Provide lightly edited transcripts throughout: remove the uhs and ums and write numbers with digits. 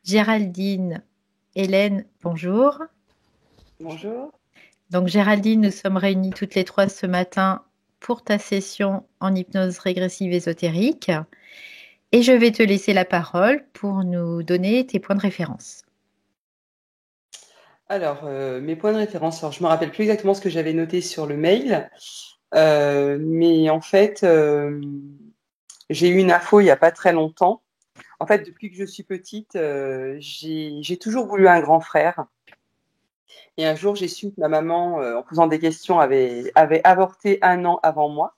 Géraldine, Hélène, bonjour. Bonjour. Donc Géraldine, nous sommes réunies toutes les trois ce matin pour ta session en hypnose régressive ésotérique et je vais te laisser la parole pour nous donner tes points de référence. Alors, mes points de référence, alors je me rappelle plus exactement ce que j'avais noté sur le mail, mais en fait, j'ai eu une info il y a pas très longtemps. En fait, depuis que je suis petite, j'ai toujours voulu un grand frère. Et un jour, j'ai su que ma maman, en posant des questions, avait avorté 1 an avant moi.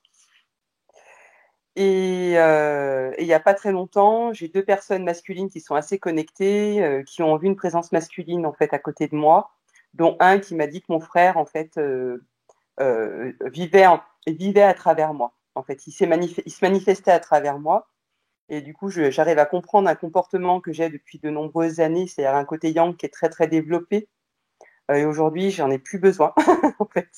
Et il y a pas très longtemps, j'ai 2 personnes masculines qui sont assez connectées, qui ont vu une présence masculine en fait à côté de moi, dont un qui m'a dit que mon frère en fait vivait à travers moi. En fait, il se manifestait à travers moi. Et du coup, j'arrive à comprendre un comportement que j'ai depuis de nombreuses années, c'est-à-dire un côté yang qui est très très développé. Et aujourd'hui, j'en ai plus besoin en fait.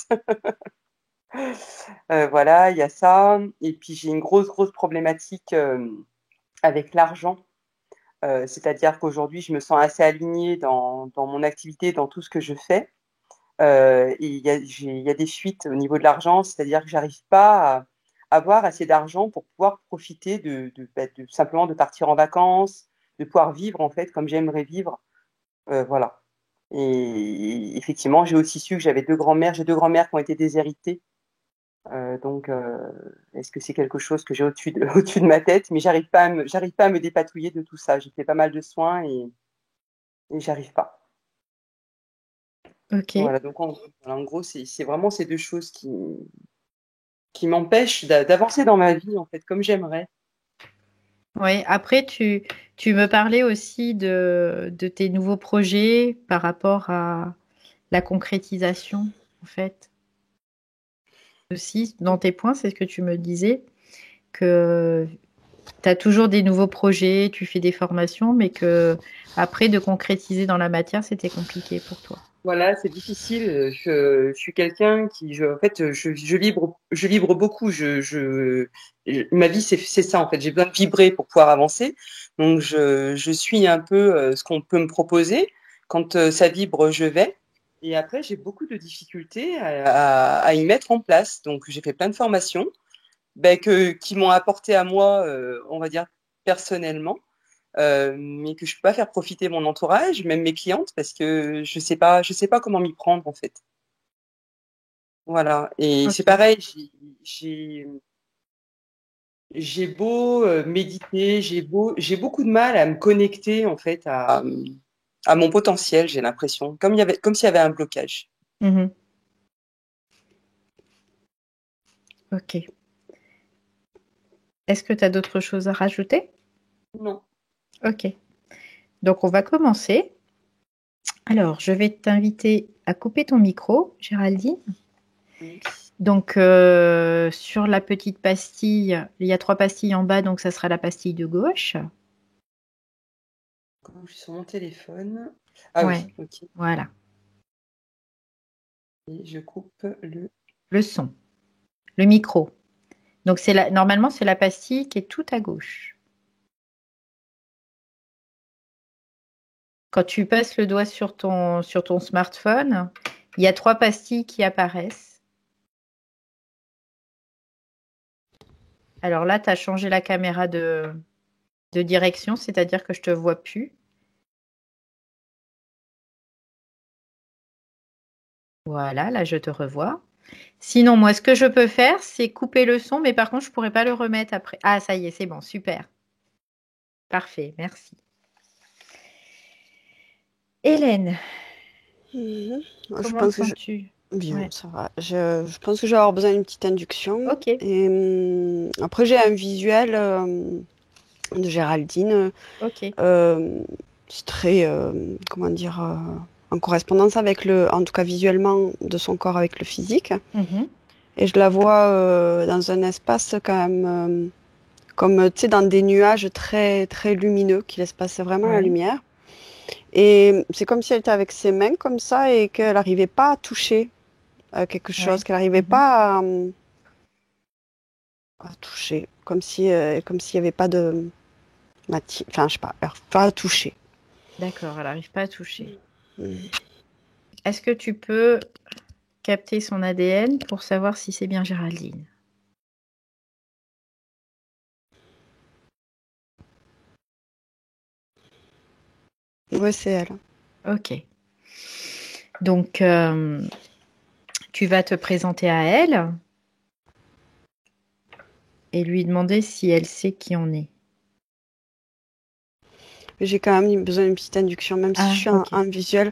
Voilà, il y a ça. Et puis j'ai une grosse problématique avec l'argent. C'est-à-dire qu'aujourd'hui, je me sens assez alignée dans mon activité, dans tout ce que je fais. Et il y a des fuites au niveau de l'argent, c'est-à-dire que j'arrive pas à avoir assez d'argent pour pouvoir profiter simplement de partir en vacances, de pouvoir vivre en fait comme j'aimerais vivre. Voilà. Et effectivement, j'ai aussi su que j'avais 2 grands-mères. J'ai 2 grands-mères qui ont été déshéritées. Donc, est-ce que c'est quelque chose que j'ai au-dessus de, au-dessus de ma tête? Mais j'arrive pas à me dépatouiller de tout ça. J'ai fait pas mal de soins et j'arrive pas. Ok. Voilà, donc en gros, c'est vraiment ces 2 choses qui m'empêchent d'avancer dans ma vie, en fait, comme j'aimerais. Oui, après tu me parlais aussi de tes nouveaux projets par rapport à la concrétisation, en fait. Aussi, dans tes points, c'est ce que tu me disais, que tu as toujours des nouveaux projets, tu fais des formations, mais que après de concrétiser dans la matière, c'était compliqué pour toi. Voilà, c'est difficile. Je suis quelqu'un en fait, je vibre beaucoup. Ma vie, c'est ça, en fait. J'ai besoin de vibrer pour pouvoir avancer. Donc, je suis un peu ce qu'on peut me proposer. Quand ça vibre, je vais. Et après, j'ai beaucoup de difficultés à y mettre en place. Donc, j'ai fait plein de formations, ben, qui m'ont apporté à moi, on va dire, personnellement, mais que je peux pas faire profiter mon entourage, même mes clientes, parce que je sais pas comment m'y prendre en fait. Voilà. Et c'est Ok. pareil, j'ai, j'ai beau méditer, j'ai beaucoup de mal à me connecter en fait à mon potentiel, j'ai l'impression, comme s'il y avait un blocage. Mhm. Ok. Est-ce que tu as d'autres choses à rajouter? Non. Ok. Donc, on va commencer. Alors, je vais t'inviter à couper ton micro, Géraldine. Oui. Donc, sur la petite pastille, il y a trois pastilles en bas, donc ça sera la pastille de gauche. Quand je suis sur mon téléphone. Ah Ouais, oui, ok. voilà, Et je coupe le. le son, le micro. Donc, normalement, c'est la pastille qui est tout à gauche. Quand tu passes le doigt sur ton smartphone, il y a trois pastilles qui apparaissent. Alors là, tu as changé la caméra de direction, c'est-à-dire que je te vois plus. Voilà, là, je te revois. Sinon, moi, ce que je peux faire, c'est couper le son, mais par contre, je pourrais pas le remettre après. Ah, ça y est, c'est bon, super. Parfait, merci. Hélène, Mhm. Je comment te pense que sens-tu? bien, Ouais, ça va. Je pense que je vais avoir besoin d'une petite induction. ok. Et après, j'ai un visuel de Géraldine. Ok. euh, c'est très, comment dire, en correspondance avec en tout cas visuellement, de son corps avec le physique. Mhm. Et je la vois dans un espace quand même, comme tu sais, dans des nuages très, très lumineux qui laissent passer vraiment la Ouais. lumière. Et c'est comme si elle était avec ses mains comme ça et qu'elle n'arrivait pas à toucher quelque chose, Ouais. qu'elle n'arrivait Mhm. pas à toucher, comme si, comme s'il n'y avait pas de matière, enfin, je sais pas, pas à toucher. D'accord, elle n'arrive pas à toucher. Mm. Est-ce que tu peux capter son ADN pour savoir si c'est bien Géraldine? Ouais, c'est elle. Ok. Donc, tu vas te présenter à elle et lui demander si elle sait qui on est. J'ai quand même besoin d'une petite induction, même si je suis ok. en visuel,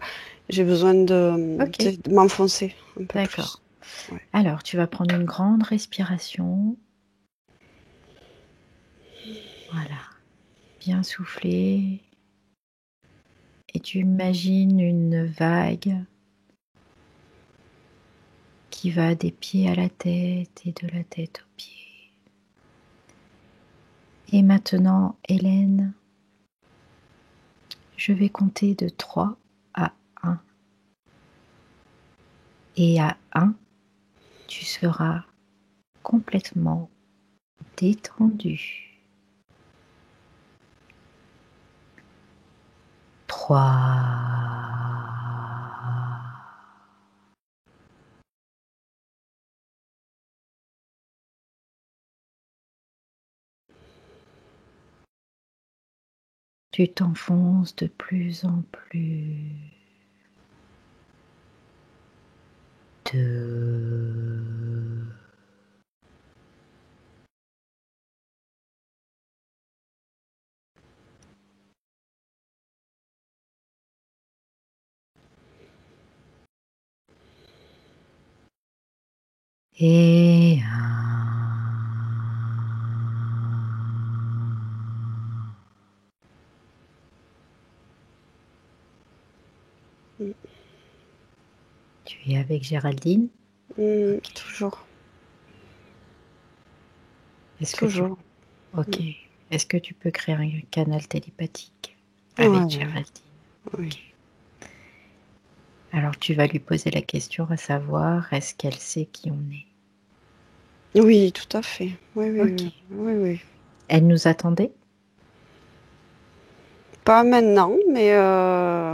j'ai besoin de, Ok. tu sais, de m'enfoncer un peu D'accord. plus. Ouais. Alors, tu vas prendre une grande respiration. Voilà. Bien souffler. Et tu imagines une vague qui va des pieds à la tête et de la tête aux pieds. Et maintenant, Hélène, je vais compter de 3 à 1. Et à 1, tu seras complètement détendu. 3. Tu t'enfonces de plus en plus. 2. Et 1. Tu es avec Géraldine? Toujours. Toujours. Ok. Est-ce que tu peux créer un canal télépathique avec Géraldine? Oui. Okay. Alors tu vas lui poser la question à savoir, est-ce qu'elle sait qui on est? Oui, tout à fait. Oui. Oui. Elle nous attendait? Pas maintenant, mais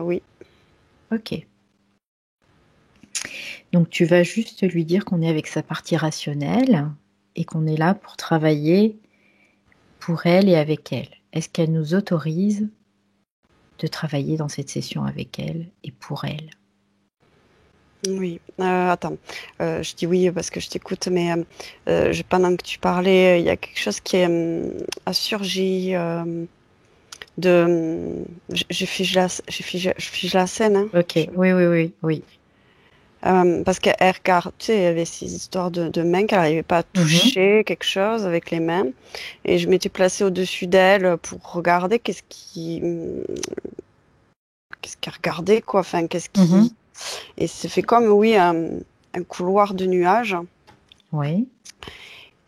oui. Ok. Donc tu vas juste lui dire qu'on est avec sa partie rationnelle et qu'on est là pour travailler pour elle et avec elle. Est-ce qu'elle nous autorise de travailler dans cette session avec elle et pour elle? Oui. Attends. Je dis oui parce que je t'écoute, mais pendant que tu parlais, il y a quelque chose qui a surgi. Je fige la scène. Hein. Ok. Oui. Parce qu'elle regarde, tu sais, il y avait ces histoires de mains qu'elle n'arrivait pas à toucher quelque chose avec les mains. Et je m'étais placée au-dessus d'elle pour regarder qu'est-ce qu'elle regardait, quoi. Enfin, qu'est-ce qui... Et c'est fait comme, oui, un couloir de nuages. Oui.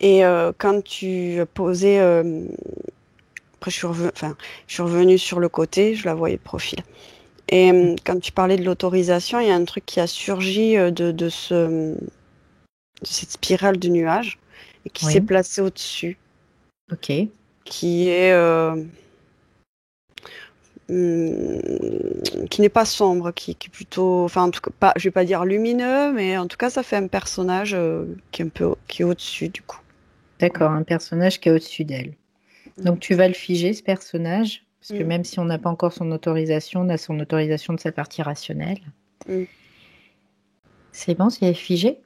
Et quand tu posais... après, je suis revenue sur le côté, je la voyais de profil. Et quand tu parlais de l'autorisation, il y a un truc qui a surgi de cette spirale de nuages et qui s'est placé au-dessus. Ok. Qui est... qui n'est pas sombre, qui est plutôt... Enfin, en tout cas, pas, je vais pas dire lumineux, mais en tout cas, ça fait un personnage qui est au-dessus, du coup. D'accord, un personnage qui est au-dessus d'elle. Donc tu vas le figer, ce personnage, parce que même si on n'a pas encore son autorisation, on a son autorisation de sa partie rationnelle. C'est bon, c'est figé?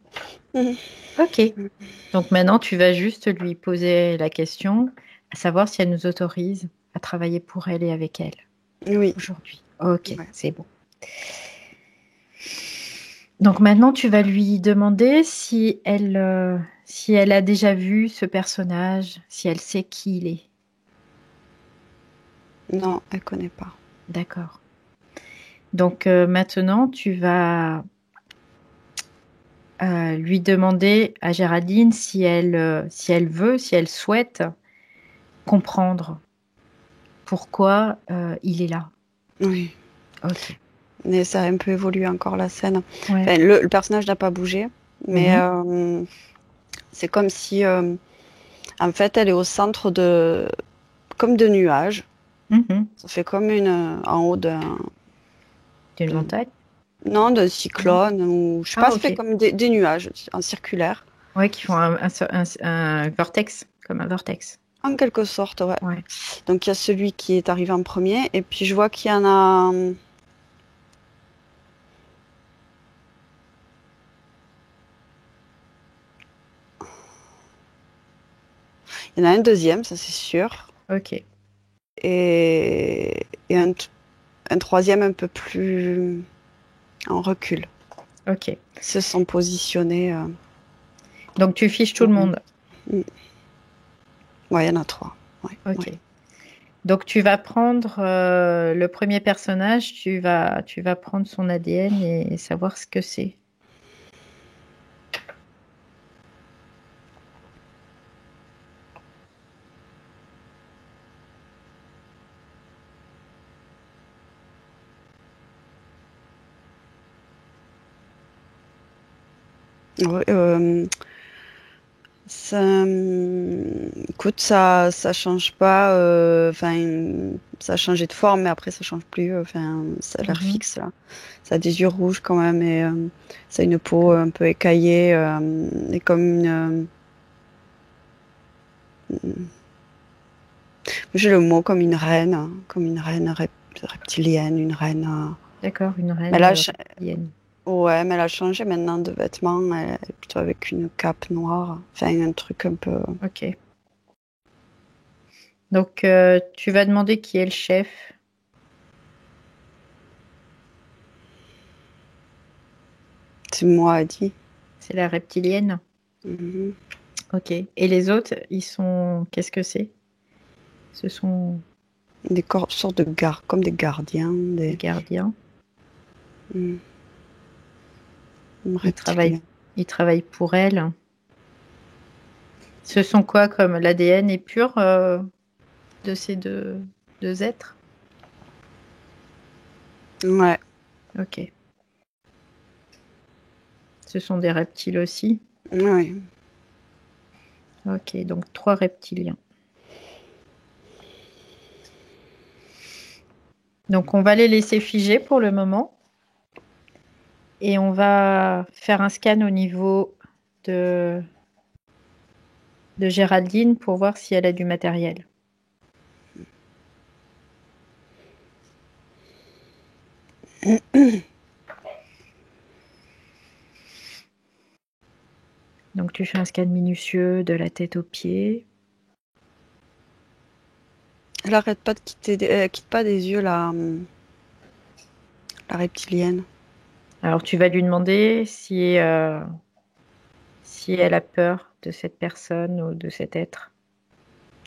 Ok. Donc maintenant, tu vas juste lui poser la question, à savoir si elle nous autorise à travailler pour elle et avec elle. Oui. Aujourd'hui. Ok, c'est bon. Donc maintenant, tu vas lui demander si elle a déjà vu ce personnage, si elle sait qui il est. Non, elle connaît pas. D'accord. Donc maintenant, tu vas lui demander à Géraldine si elle veut, si elle souhaite comprendre pourquoi il est là. Oui. Ok. Mais ça a un peu évolué encore la scène. Ouais. Enfin, le personnage n'a pas bougé, mais c'est comme si, en fait, elle est au centre comme de nuages. Mhm. Ça fait comme en haut D'une montagne? non, d'un Non. cyclone, ou je sais Ah, pas, ça fait ok. comme des nuages en circulaire. Ouais, qui font un vortex, comme un vortex. En quelque sorte, ouais. Ouais. Donc il y a celui qui est arrivé en premier, et puis je vois qu'il y en a. Il y en a un deuxième, ça c'est sûr. Ok. Et un troisième un peu plus en recul. Ok. Ils se sont positionnés. Donc tu fiches tout le monde. Mm. Ouais, il y en a 3. Ouais, Ok. ouais. Donc tu vas prendre le premier personnage, tu vas prendre son ADN et savoir ce que c'est. Ouais, écoute, ça change pas. Enfin, ça a changé de forme, mais après ça change plus. Enfin, ça a l'air Mhm. fixe là. Ça a des yeux rouges quand même, et ça a une peau un peu écaillée, et comme j'ai le mot comme une reine, hein, comme une reine reptilienne, une reine. D'accord, une Mais reine là, reptilienne. ouais, mais elle a changé maintenant de vêtements. Elle est plutôt avec une cape noire. Enfin, un truc un peu. Ok. Donc tu vas demander qui est le chef. C'est moi, a dit. C'est la reptilienne. Mhm. Ok. Et les autres, ils sont. Qu'est-ce que c'est? Ce sont Des sortes de gardes, comme des gardiens, des gardiens. mm, Ils travaillent, reptiliens. ils travaillent pour elle. Ce sont quoi comme l'ADN est pur de ces deux êtres? Ouais, Ok. Ce sont des reptiles aussi. ouais. Ok, donc 3 reptiliens. Donc on va les laisser figer pour le moment et on va faire un scan au niveau de, de Géraldine pour voir si elle a du matériel. Donc tu fais un scan minutieux de la tête aux pieds. Elle arrête pas de elle quitte pas des yeux la reptilienne. Alors tu vas lui demander si elle a peur de cette personne ou de cet être,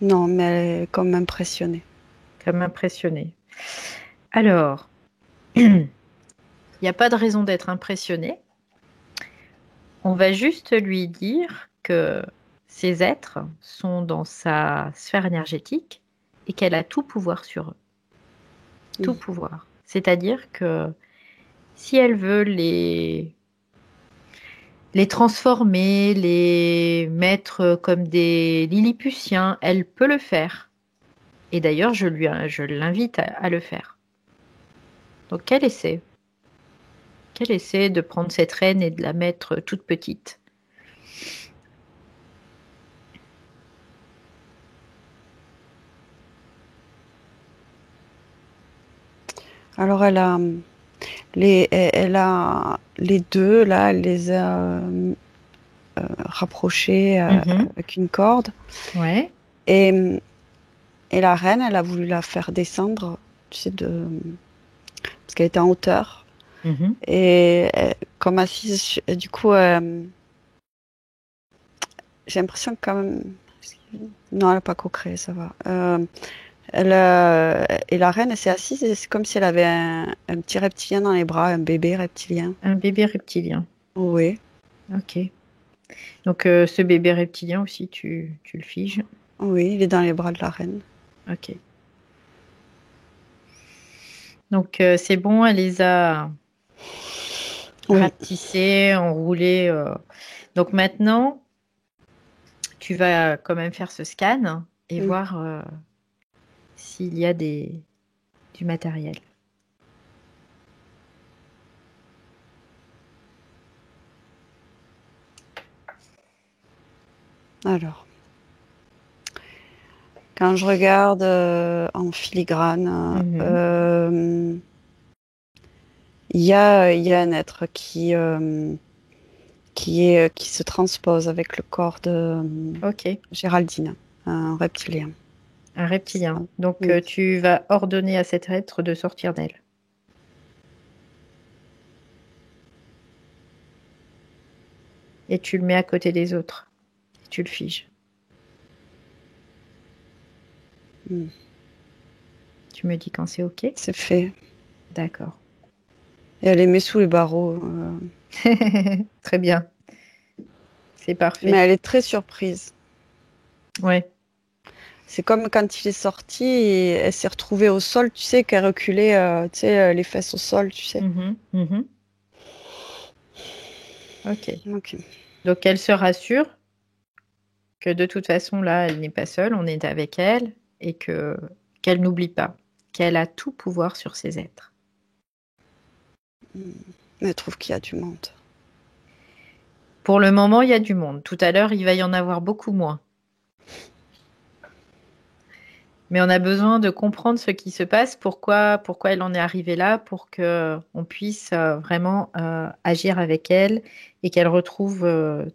Non, mais elle est comme impressionnée. comme impressionné. Alors, il n'y a pas de raison d'être impressionné. On va juste lui dire que ces êtres sont dans sa sphère énergétique et qu'elle a tout pouvoir sur eux. Tout Mm. pouvoir. C'est-à-dire que si elle veut les transformer, les mettre comme des Lilliputiens, elle peut le faire. Et d'ailleurs, je l'invite à le faire. Donc, qu'elle essaie de prendre cette reine et de la mettre toute petite. Alors elle a les deux là, elle les a rapprochés Mhm. avec une corde. Ouais. Et, et la reine, elle a voulu la faire descendre, tu sais, parce qu'elle était en hauteur. Mhm. Et comme assise, du coup, j'ai l'impression que quand même. Non, elle n'a pas co-créé, ça va. Et la reine, elle s'est assise et c'est comme si elle avait un petit reptilien dans les bras, un bébé reptilien. Un bébé reptilien. Oui, Ok. Donc, ce bébé reptilien aussi, tu le figes. oui, il est dans les bras de la reine. Ok. Donc, c'est bon, elle les a Oui. rapetissés, enroulés. Donc, maintenant, tu vas quand même faire ce scan et Mm. voir s'il y a du matériel. Alors, quand je regarde en filigrane, il y a un être qui se transpose avec le corps de Ok, Géraldine, un reptilien. un reptilien. Donc, Oui. tu vas ordonner à cet être de sortir d'elle. Et tu le mets à côté des autres. Et tu le figes. Mm. Tu me dis quand c'est OK? C'est fait. D'accord. Et elle les met sous les barreaux. Très bien. C'est Mais parfait. elle est très surprise. Ouais. C'est comme quand il est sorti et elle s'est retrouvée au sol, tu sais, qu'elle reculait, les fesses au sol, tu sais. Mhm, mhm. OK. Ok. Donc, elle se rassure que de toute façon, là, elle n'est pas seule, on est avec elle et qu'elle n'oublie pas qu'elle a tout pouvoir sur ces êtres. Mais elle trouve qu'il y a du monde. Pour le moment, il y a du monde. Tout à l'heure, il va y en avoir beaucoup moins. Mais on a besoin de comprendre ce qui se passe, pourquoi elle en est arrivée là, pour qu'on puisse vraiment agir avec elle et qu'elle retrouve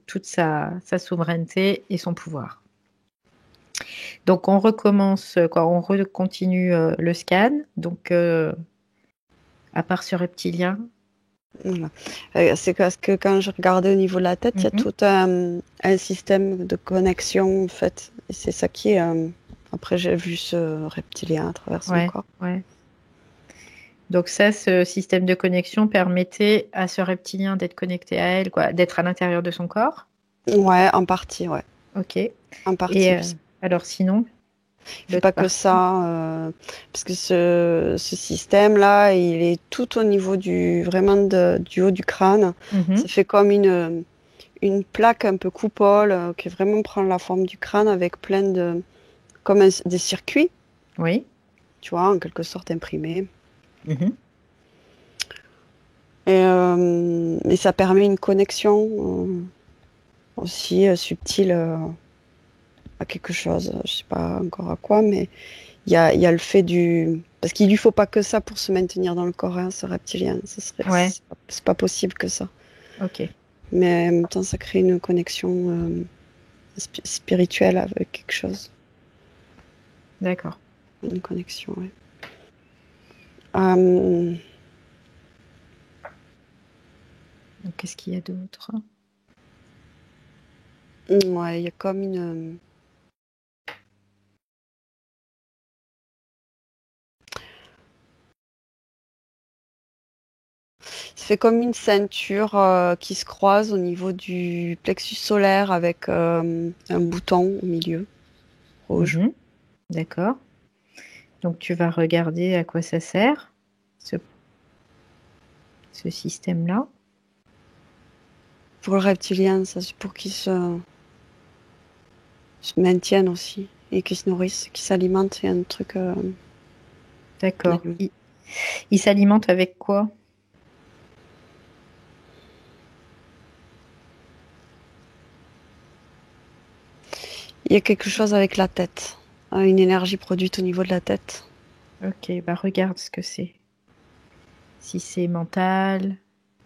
toute sa souveraineté et son pouvoir. Donc on recommence, on continue le scan. Donc à part ce reptilien. Voilà. C'est parce que quand je regardais au niveau de la tête, il y a tout un système de connexion, en fait. Et c'est ça qui est... Après, j'ai vu ce reptilien à travers son corps. Ouais. Donc ça, ce système de connexion permettait à ce reptilien d'être connecté à elle, quoi, d'être à l'intérieur de son corps. Ouais, en partie, ouais. Ok. En partie. Et alors sinon, Il fait pas que ça, parce que ce système-là, il est tout au niveau du haut du crâne. Ça fait comme une plaque un peu coupole qui vraiment prend la forme du crâne avec plein de comme des circuits. Oui. Tu vois, en quelque sorte imprimés. Mhm. Et ça permet une connexion aussi subtile à quelque chose. Je sais pas encore à quoi, mais il y a le fait du... Parce qu'il lui faut pas que ça pour se maintenir dans le corps, hein, ce reptilien. Ouais. C'est pas possible que ça. Ok. Mais en même temps, ça crée une connexion spirituelle avec quelque chose. D'accord. Une connexion, ouais. Donc qu'est-ce qu'il y a d'autre? Ouais, il y a comme une... Ça fait comme une ceinture qui se croise au niveau du plexus solaire avec un bouton au milieu, rouge. Mhm. D'accord. Donc tu vas regarder à quoi ça sert, ce système-là. Pour le reptilien, ça c'est pour qu'il se maintienne aussi et qu'il se nourrisse, qu'il s'alimente. C'est un truc... D'accord. Il s'alimente avec quoi? Il y a quelque chose avec la tête, une énergie produite au niveau de la tête. Ok, bah regarde ce que c'est. Si c'est mental,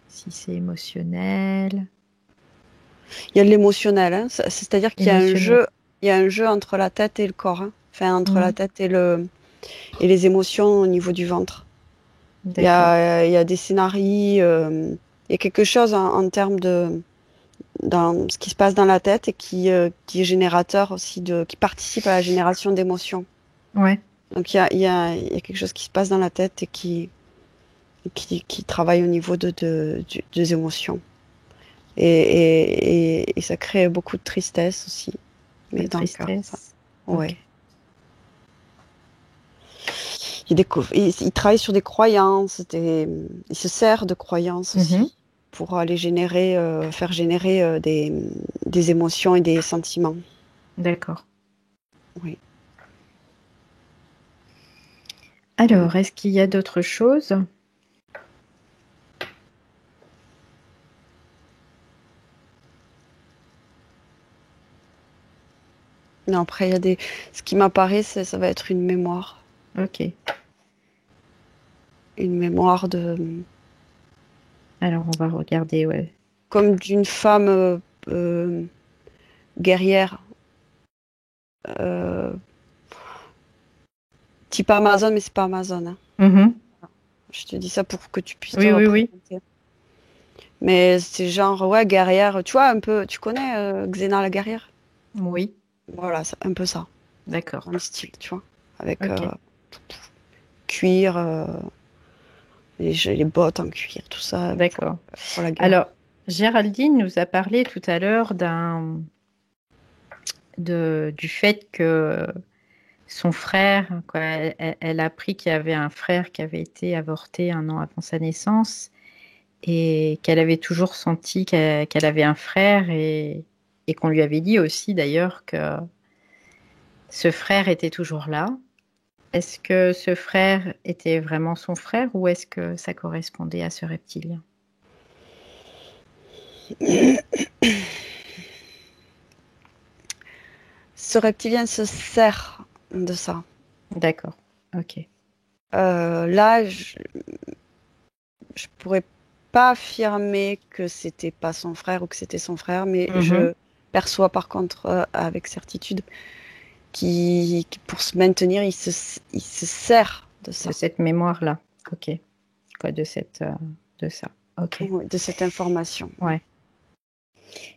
si c'est émotionnel. Il y a de l'émotionnel, hein. C'est-à-dire qu'il y a un jeu entre la tête et le corps, hein. Enfin, entre la tête et les émotions au niveau du ventre. Il y a des scénarios, il y a quelque chose en termes dans ce qui se passe dans la tête et qui est générateur aussi qui participe à la génération d'émotions. Ouais. Donc il y a quelque chose qui se passe dans la tête et qui travaille au niveau des émotions. Et ça crée beaucoup de tristesse aussi. Mais dans le cœur, ça. Ouais. Okay. Il travaille sur des croyances, il se sert de croyances aussi pour aller faire générer des émotions et des sentiments. D'accord. Oui. Alors, est-ce qu'il y a d'autres choses? Non, après, il y a des. Ce qui m'apparaît, ça va être une mémoire. Ok. Une mémoire de. Alors, on va regarder, ouais. Comme d'une femme guerrière. Euh, Type Amazon, mais c'est pas Amazon, hein. Mhm. Je te dis ça pour que tu puisses te Oui, oui, oui. représenter. Mais c'est genre, ouais, guerrière. Tu vois, un peu. Tu connais Xena la guerrière? Oui, Voilà, c'est un peu ça. d'accord. Dans le style, tu vois. Avec Ok, cuir, les bottes en cuir, tout ça d'accord. pour la guerre. Alors, Géraldine nous a parlé tout à l'heure du fait que son frère, quoi, elle a appris qu'il y avait un frère qui avait été avorté 1 an avant sa naissance et qu'elle avait toujours senti qu'elle avait un frère et qu'on lui avait dit aussi d'ailleurs que ce frère était toujours là. Est-ce que ce frère était vraiment son frère ou est-ce que ça correspondait à ce reptilien? Ce reptilien se sert de ça. D'accord, ok. Là, je pourrais pas affirmer que c'était pas son frère ou que c'était son frère, mais Mhm. je perçois par contre avec certitude pour se maintenir, il se sert de De ça, cette mémoire-là, ok. Quoi, de ça, ok. ouais, de cette information. Ouais.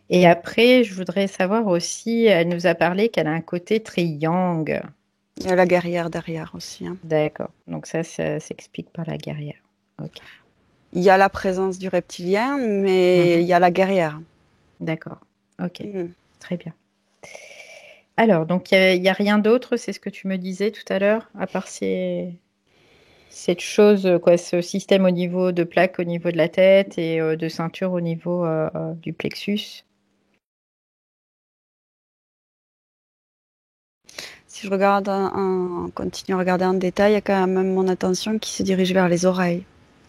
Et après, je voudrais savoir aussi, elle nous a parlé qu'elle a un côté très yang. Il y a la guerrière derrière aussi, hein. D'accord. Donc ça s'explique par la guerrière. Ok. Il y a la présence du reptilien, mais Mhm. il y a la guerrière. D'accord. Ok. Mhm. Très bien. Alors, donc il y a rien d'autre, c'est ce que tu me disais tout à l'heure, à part cette chose, quoi, ce système au niveau de plaque au niveau de la tête et de ceinture au niveau du plexus. Si je regarde, continue à regarder en détail, il y a quand même mon attention qui se dirige vers les oreilles.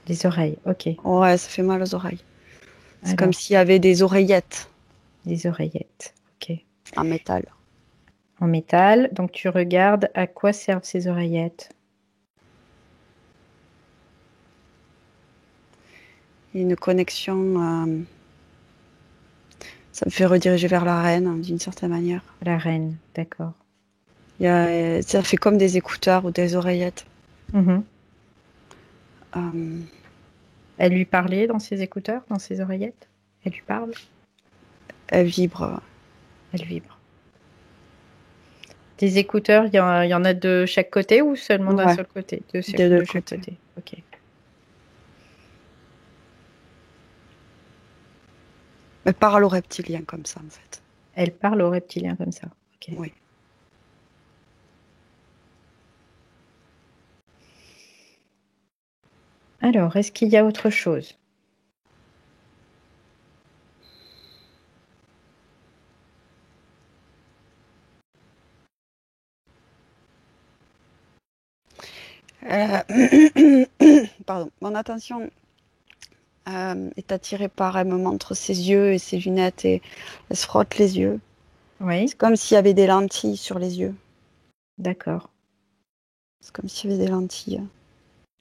Les oreilles, ok. Ouais, ça fait mal aux oreilles. C'est comme Alors, s'il y avait des oreillettes les oreillettes, ok. en métal. En métal. Donc tu regardes à quoi servent ces oreillettes. Il y a une connexion, ça me fait rediriger vers la reine, hein, d'une certaine manière. La reine, d'accord. Ça fait comme des écouteurs ou des oreillettes. Mhm. Euh, Elle lui parlait dans ses écouteurs, dans ses oreillettes. Elle lui parle. Elles vibrent. Elle vibre. Des écouteurs, il y en a de chaque côté ou seulement d'un Ouais, seul côté? De des deux chaque côtés. côté. Ok. Elle parle aux reptiliens comme ça, en fait. Elle parle aux reptiliens comme ça. Ok. Oui. Alors, est-ce qu'il y a autre chose? Pardon. Mon attention est attirée par, elle me montre ses yeux et ses lunettes et elle se frotte les yeux. Oui, C'est comme s'il y avait des lentilles sur les yeux. d'accord. C'est comme s'il y avait des lentilles.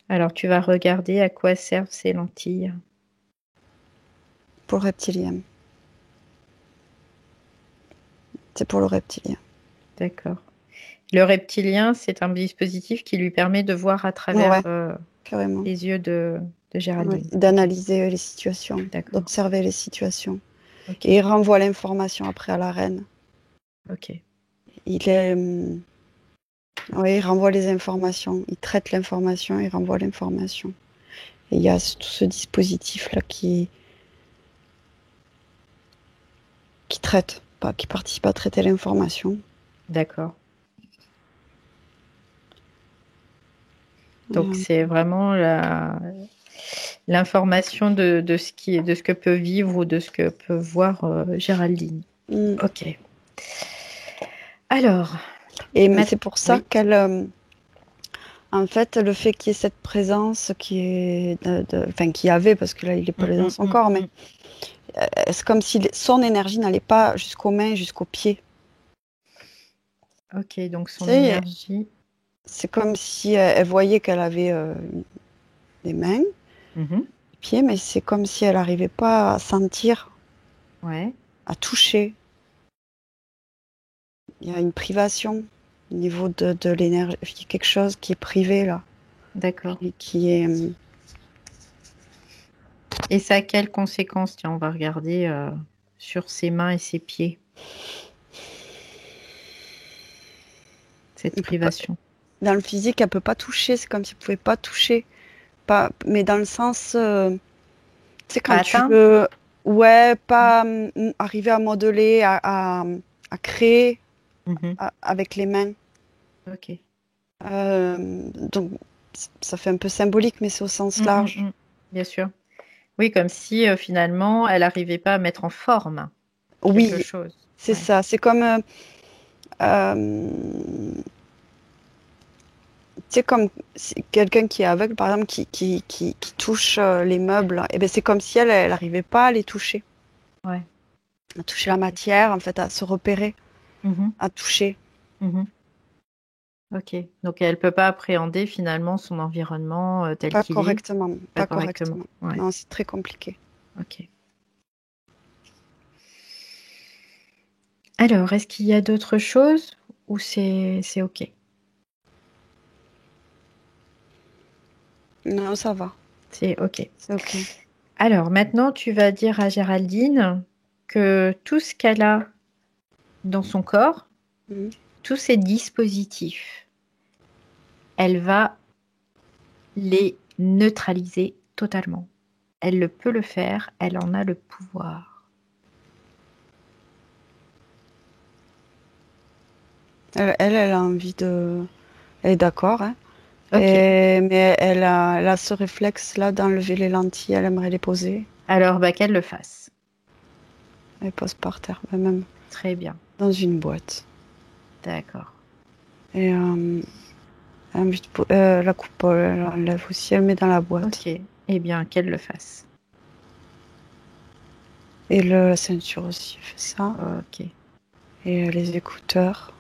Alors, tu vas regarder à quoi servent ces lentilles. Pour le reptilien. C'est pour le reptilien. D'accord. Le reptilien, c'est un dispositif qui lui permet de voir à travers Ouais, carrément. les yeux de Ouais. Géraldine. Ok, D'analyser les situations, d'accord. d'observer les situations. Ok, Et il renvoie l'information après à la reine. ok, Il est, ouais, il renvoie les informations. Il traite l'information, il renvoie l'information. Et il y a tout ce dispositif-là qui traite, pas qui participe à traiter l'information. d'accord. Donc, c'est vraiment l'information de ce que peut vivre ou de ce que peut voir Géraldine. Ok. Alors, Et c'est pour ça oui, qu'elle En fait, le fait qu'il y ait cette présence qui est, enfin, qu'il y avait, parce que là, il n'est pas dans son corps, mais c'est comme si son énergie n'allait pas jusqu'aux mains, jusqu'aux pieds. Ok, donc son Tu sais, énergie. c'est comme si elle voyait qu'elle avait des mains, Mhm. des pieds, mais c'est comme si elle n'arrivait pas à sentir, Ouais, à toucher. Il y a une privation au niveau de l'énergie. Il y a quelque chose qui est privé là, d'accord. qui est. Et ça a quelles conséquences? Tiens, on va regarder sur ses mains et ses pieds, cette Elle peut pas- privation. Dans le physique, elle peut pas toucher. C'est comme si elle pouvait pas toucher. Pas, mais dans le sens, tu sais, Pas quand tu atteindre? veux, ouais, pas arriver à modeler, à créer Mhm. avec les mains. Ok. Donc, ça fait un peu symbolique, mais c'est au sens large. Bien sûr. Oui, comme si finalement, elle n'arrivait pas à mettre en forme quelque Oui, chose. c'est Ouais. ça. C'est comme, euh, tu sais, comme quelqu'un qui est aveugle, par exemple, qui touche les meubles, et ben c'est comme si elle n'arrivait pas à les toucher, Ouais. à toucher la matière, en fait, à se repérer, Mhm. à toucher. Mhm. Ok. Donc, elle ne peut pas appréhender finalement son environnement tel Pas qu'il est. correctement, Pas pas correctement. correctement. Ouais. Non, c'est très compliqué. Ok. Alors, est-ce qu'il y a d'autres choses ou c'est ok? Non, ça va, C'est ok. c'est ok. Alors, maintenant, tu vas dire à Géraldine que tout ce qu'elle a dans son corps, Mhm. tous ces dispositifs, elle va les neutraliser totalement. Elle peut le faire, elle en a le pouvoir. Elle a envie de. Elle est d'accord, hein. Ok. Mais elle a ce réflexe-là d'enlever les lentilles, elle aimerait les poser. Alors, bah, qu'elle le fasse. Elle les pose par terre, même Très bien. dans une boîte. D'accord. Et elle a envie la coupole, elle enlève aussi, elle met dans la boîte. Ok. Eh bien, qu'elle le fasse. Et la ceinture aussi, elle fait ça. Ok. Et les écouteurs.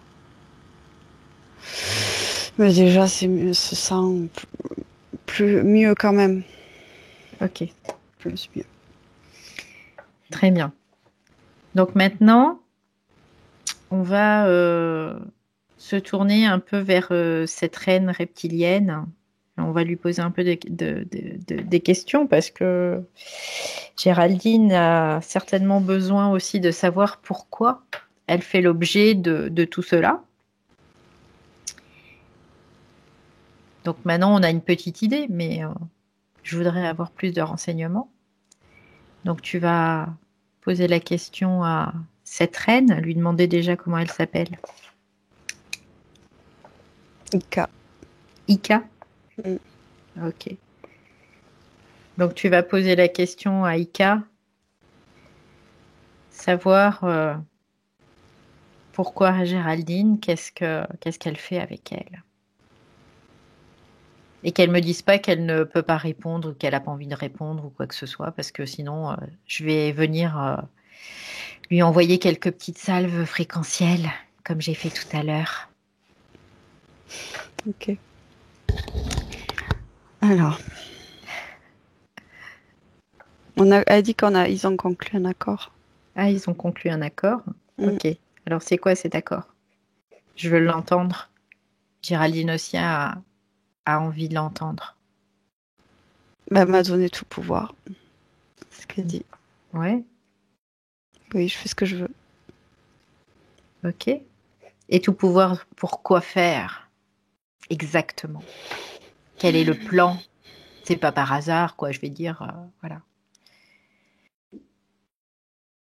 Mais déjà, c'est mieux, se sent mieux quand même. Ok. Plus mieux. Très bien. Donc maintenant, on va se tourner un peu vers cette reine reptilienne. On va lui poser un peu des questions parce que Géraldine a certainement besoin aussi de savoir pourquoi elle fait l'objet de tout cela. Donc maintenant, on a une petite idée, mais je voudrais avoir plus de renseignements. Donc tu vas poser la question à cette reine, lui demander déjà comment elle s'appelle. Ika. Ika? Mm. Ok. Donc tu vas poser la question à Ika, savoir pourquoi Géraldine, qu'est-ce qu'elle fait avec elle. Et qu'elle me dise pas qu'elle ne peut pas répondre, ou qu'elle n'a pas envie de répondre ou quoi que ce soit, parce que sinon je vais venir lui envoyer quelques petites salves fréquentielles, comme j'ai fait tout à l'heure. Ok. Alors, elle dit ils ont conclu un accord. Ah, ils ont conclu un accord? Mm. Ok. Alors c'est quoi cet accord? Je veux l'entendre. Géraldine aussi a envie de l'entendre. Ben, elle m'a donné tout pouvoir. C'est ce qu'elle dit. Ouais, Oui, je fais ce que je veux. ok. Et tout pouvoir pour quoi faire exactement? Quel est le plan? C'est pas par hasard, quoi, je vais dire. Voilà.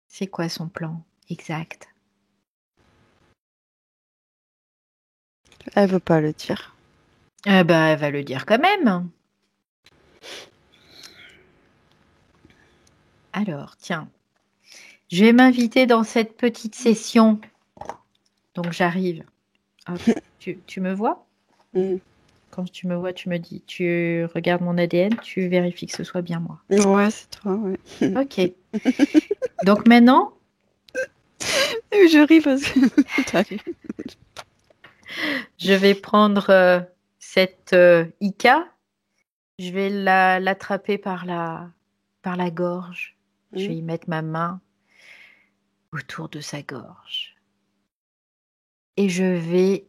C'est quoi son plan exact? Elle veut pas le dire. Eh ben, elle va le dire quand même. Alors, tiens, je vais m'inviter dans cette petite session. Donc, j'arrive. Hop, tu me vois? Mm. Quand tu me vois, tu me dis, tu regardes mon ADN, tu vérifies que ce soit bien moi. Ouais, c'est toi, ouais. Ok. Donc maintenant, Je ris parce que t'as vu. je vais prendre cette Ika, je vais l'attraper par la gorge. Je vais y mettre ma main autour de sa gorge. Et je vais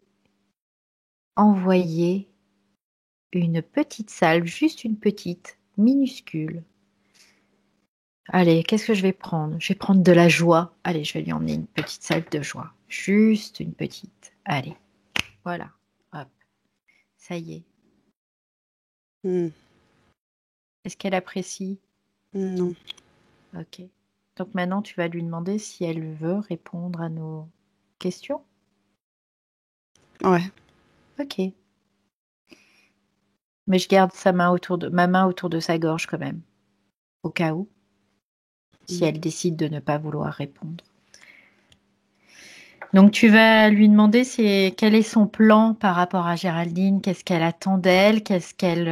envoyer une petite salve, juste une petite, minuscule. Allez, qu'est-ce que je vais prendre? Je vais prendre de la joie. Allez, je vais lui emmener une petite salve de joie. Juste une petite. Allez, voilà. Hop, ça y est. Mm. Est-ce qu'elle apprécie? Non. Ok. Donc maintenant, tu vas lui demander si elle veut répondre à nos questions. Ouais. Ok. Mais je garde ma main autour de sa gorge quand même, au cas où, si elle décide de ne pas vouloir répondre. Donc tu vas lui demander quel est son plan par rapport à Géraldine, qu'est-ce qu'elle attend d'elle, qu'est-ce qu'elle...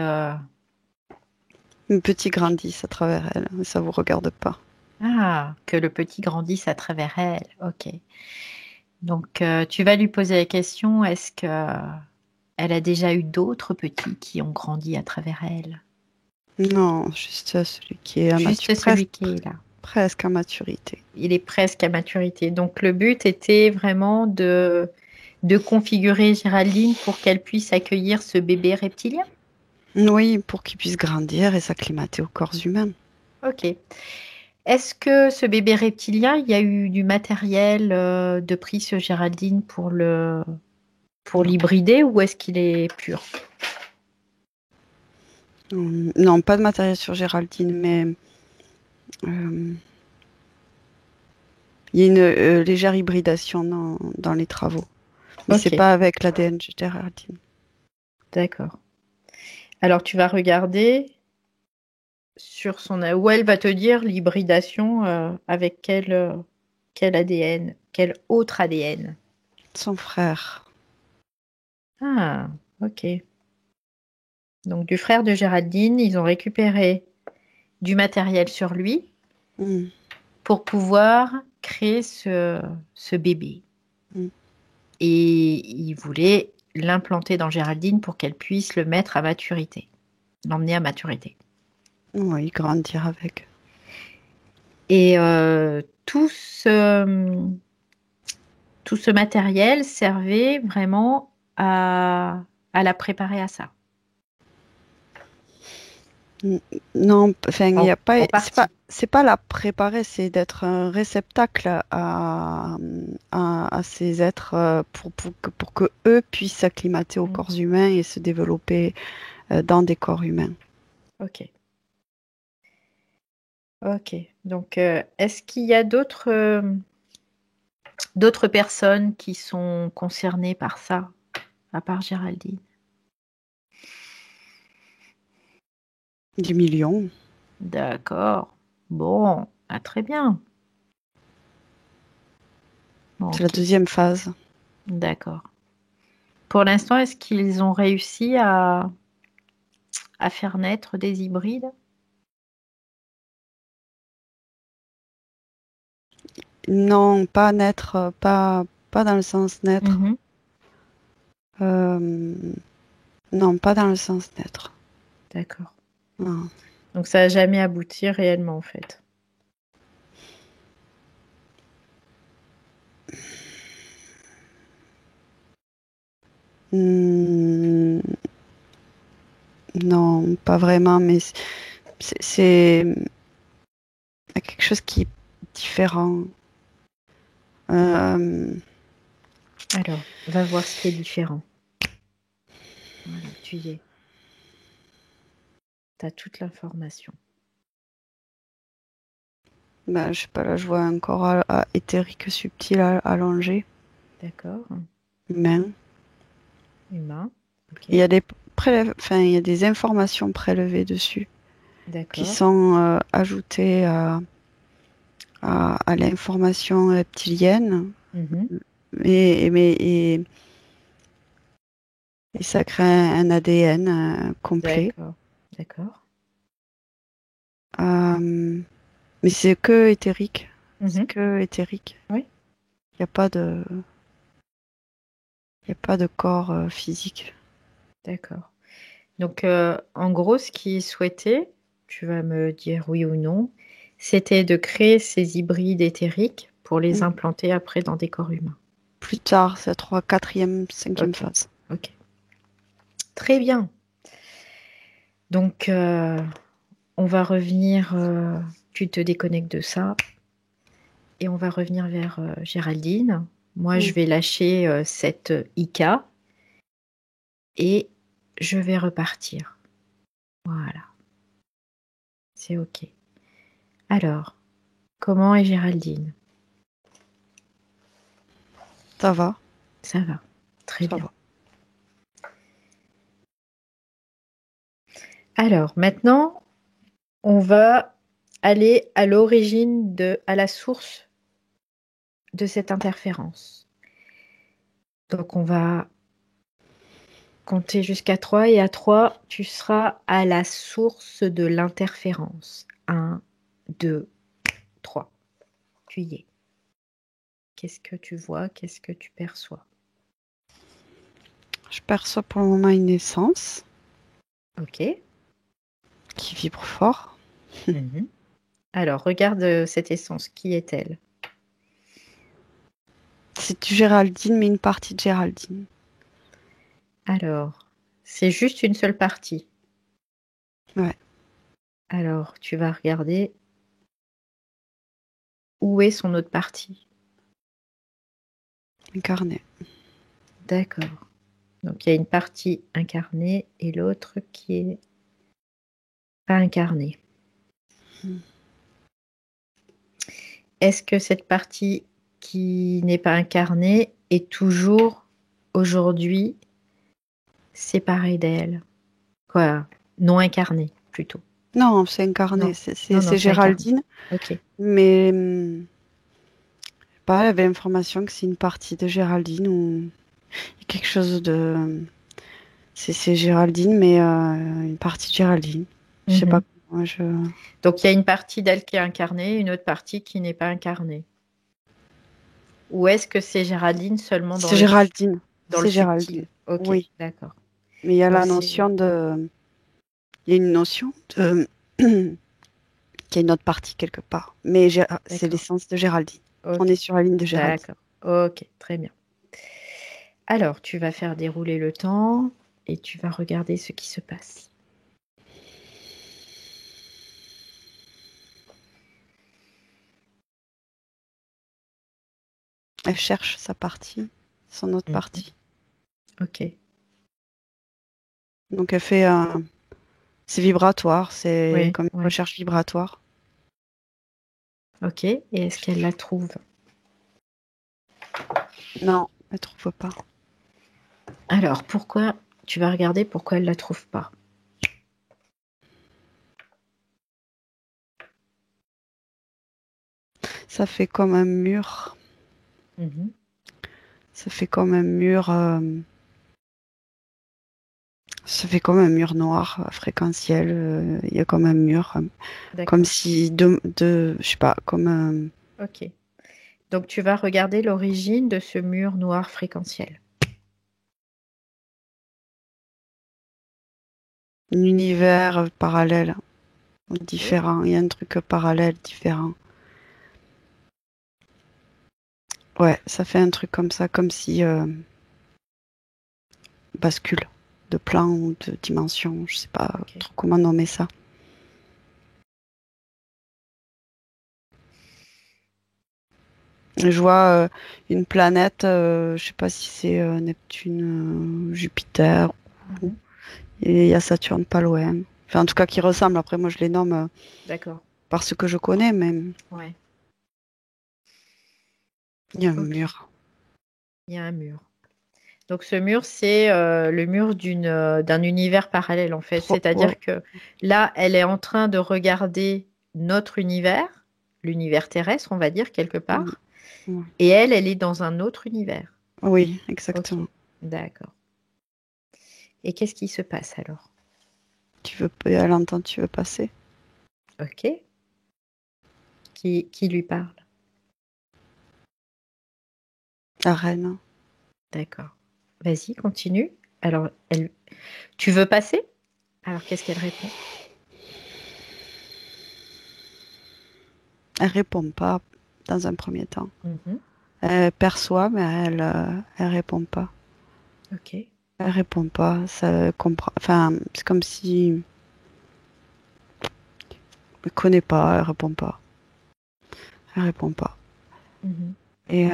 Le petit grandisse à travers elle, mais ça vous regarde pas. Ah, que le petit grandisse à travers elle. Ok. Donc tu vas lui poser la question, est-ce que elle a déjà eu d'autres petits qui ont grandi à travers elle? Non, juste celui qui est Juste celui qui est là. presque à maturité. Il est presque à maturité. Donc le but était vraiment de configurer Géraldine pour qu'elle puisse accueillir ce bébé reptilien. Oui, pour qu'il puisse grandir et s'acclimater aux corps humains. Ok. Est-ce que ce bébé reptilien, il y a eu du matériel de pris sur Géraldine pour l'hybrider ou est-ce qu'il est pur? Non, pas de matériel sur Géraldine, mais il y a une légère hybridation dans les travaux. Mais c'est Ok. pas avec l'ADN de Géraldine. D'accord. Alors tu vas regarder sur où elle va te dire l'hybridation avec quel ADN, quel autre ADN. Son frère. Ah, ok. Donc du frère de Géraldine, ils ont récupéré du matériel sur lui Mm. pour pouvoir créer ce bébé. Mm. Et ils voulaient l'implanter dans Géraldine pour qu'elle puisse le mettre à maturité, l'emmener à maturité. Oui, grandir avec. Et tout ce matériel servait vraiment à la préparer à ça. Non, enfin, il y a pas. En partie. C'est pas la préparer, c'est d'être un réceptacle à ces êtres pour que eux puissent s'acclimater aux corps humains et se développer dans des corps humains. Ok. Ok. Donc, est-ce qu'il y a d'autres personnes qui sont concernées par ça, à part Géraldine? Des millions. D'accord. Bon, très bien. Bon, C'est la ok. deuxième phase. D'accord. Pour l'instant, est-ce qu'ils ont réussi à faire naître des hybrides? Non, pas naître, pas dans le sens naître. Mhm. Non, pas dans le sens naître. D'accord. Non. Donc, ça n'a jamais abouti réellement, en fait. Non, pas vraiment, mais c'est quelque chose qui est différent. Alors, on va voir ce qui est différent. Voilà, tu y es. Tu as toute l'information. Ben, je sais pas, là, je vois un corps éthérique subtil allongé, D'accord. humain. Humain. Ok. Il y a il y a des informations prélevées dessus qui D'accord. sont ajoutées à l'information reptilienne. Mhm. Et Et ça crée un ADN complet. D'accord. Mais c'est que éthérique. C'est Mhm. que éthérique. Oui. Il n'y a pas de, y a pas de corps physique. D'accord. Donc, en gros, ce qui est souhaité, tu vas me dire oui ou non, c'était de créer ces hybrides éthériques pour les Mm. implanter après dans des corps humains. Plus tard, c'est la 3, 4e, 5e Ok, phase. ok. Très bien. Donc, on va revenir, tu te déconnectes de ça et on va revenir vers Géraldine. Moi, je Mm. vais lâcher cette Ika et je vais repartir. Voilà, c'est ok. Alors, comment est Géraldine? Ça va, Ça va, très ça bien. va. Alors, maintenant, on va aller à l'origine à la source de cette interférence. Donc, on va compter jusqu'à 3 et à 3, tu seras à la source de l'interférence. 1, 2, 3. Tu y es. Qu'est-ce que tu vois? Qu'est-ce que tu perçois? Je perçois pour le moment une essence Ok. qui vibre fort. Mhm. Alors, regarde cette essence. Qui est-elle? C'est du Géraldine, mais une partie de Géraldine. Alors, c'est juste une seule partie. Ouais. Alors, tu vas regarder où est son autre partie. Incarnée. D'accord. Donc, il y a une partie incarnée et l'autre qui est pas incarnée. Mm. Est-ce que cette partie qui n'est pas incarnée est toujours aujourd'hui séparée d'elle? Quoi? Non incarnée, plutôt. Non, c'est incarné. Non, non, non, C'est c'est incarné. Géraldine, Ok, mais pas, elle avait l'information que c'est une partie de Géraldine ou quelque chose de. C'est Géraldine, mais une partie de Géraldine. Je sais pas mhm. comment je. Donc, il y a une partie d'elle qui est incarnée, une autre partie qui n'est pas incarnée. Ou est-ce que c'est Géraldine seulement C'est Géraldine. dans le C'est Géraldine. subtil? Ok, Oui. d'accord. Mais il y a Donc, la c'est... notion de. Il y a une notion de. Qu'il y a une autre partie quelque part. Mais c'est D'accord. l'essence de Géraldine. On Ok, est sur la ligne de Géraldine. d'accord. Ok, très bien. Alors, tu vas faire dérouler le temps et tu vas regarder ce qui se passe. Elle cherche sa partie, son autre Mhm. partie. Ok, Donc elle fait un. C'est vibratoire, c'est oui, comme une oui. recherche vibratoire. Ok, et est-ce qu'elle la trouve? Non, elle trouve pas. Alors, pourquoi tu vas regarder pourquoi elle la trouve pas? Ça fait comme un mur. Mhm. Ça fait comme un mur. Ça fait comme un mur noir fréquentiel. Il y a comme un mur, comme D'accord, si je sais pas, comme ok. Donc, tu vas regarder l'origine de ce mur noir fréquentiel. un univers parallèle, Ok. différent. Il y a un truc parallèle, différent. Ouais, ça fait un truc comme ça, comme si bascule de plan ou de dimension. Je sais pas Ok. trop comment nommer ça. Je vois une planète, je sais pas si c'est Neptune, Jupiter, ou- Mhm. et il y a Saturne pas loin. Enfin, en tout cas, qui ressemblent. Après, moi, je les nomme D'accord. parce que je connais, mais Ouais. il y a un Ok. mur. Il y a un mur. Donc ce mur, c'est le mur d'un univers parallèle en fait. Trop, ouais. C'est-à-dire que là, elle est en train de regarder notre univers, l'univers terrestre, on va dire quelque Mm, part, ouais. et elle est dans un autre univers. Oui, Ok, exactement. d'accord. Et qu'est-ce qui se passe alors? Elle entend, tu veux passer? Ok. Qui lui parle? La reine. D'accord. Vas-y, continue. Alors, tu veux passer? Alors, qu'est-ce qu'elle répond? Elle répond pas dans un premier temps. Mhm. Elle perçoit, mais elle répond pas. Ok. Elle répond pas. Ça comprend. Enfin, c'est comme si elle connaît pas. Elle répond pas. Elle répond pas. Mhm. Et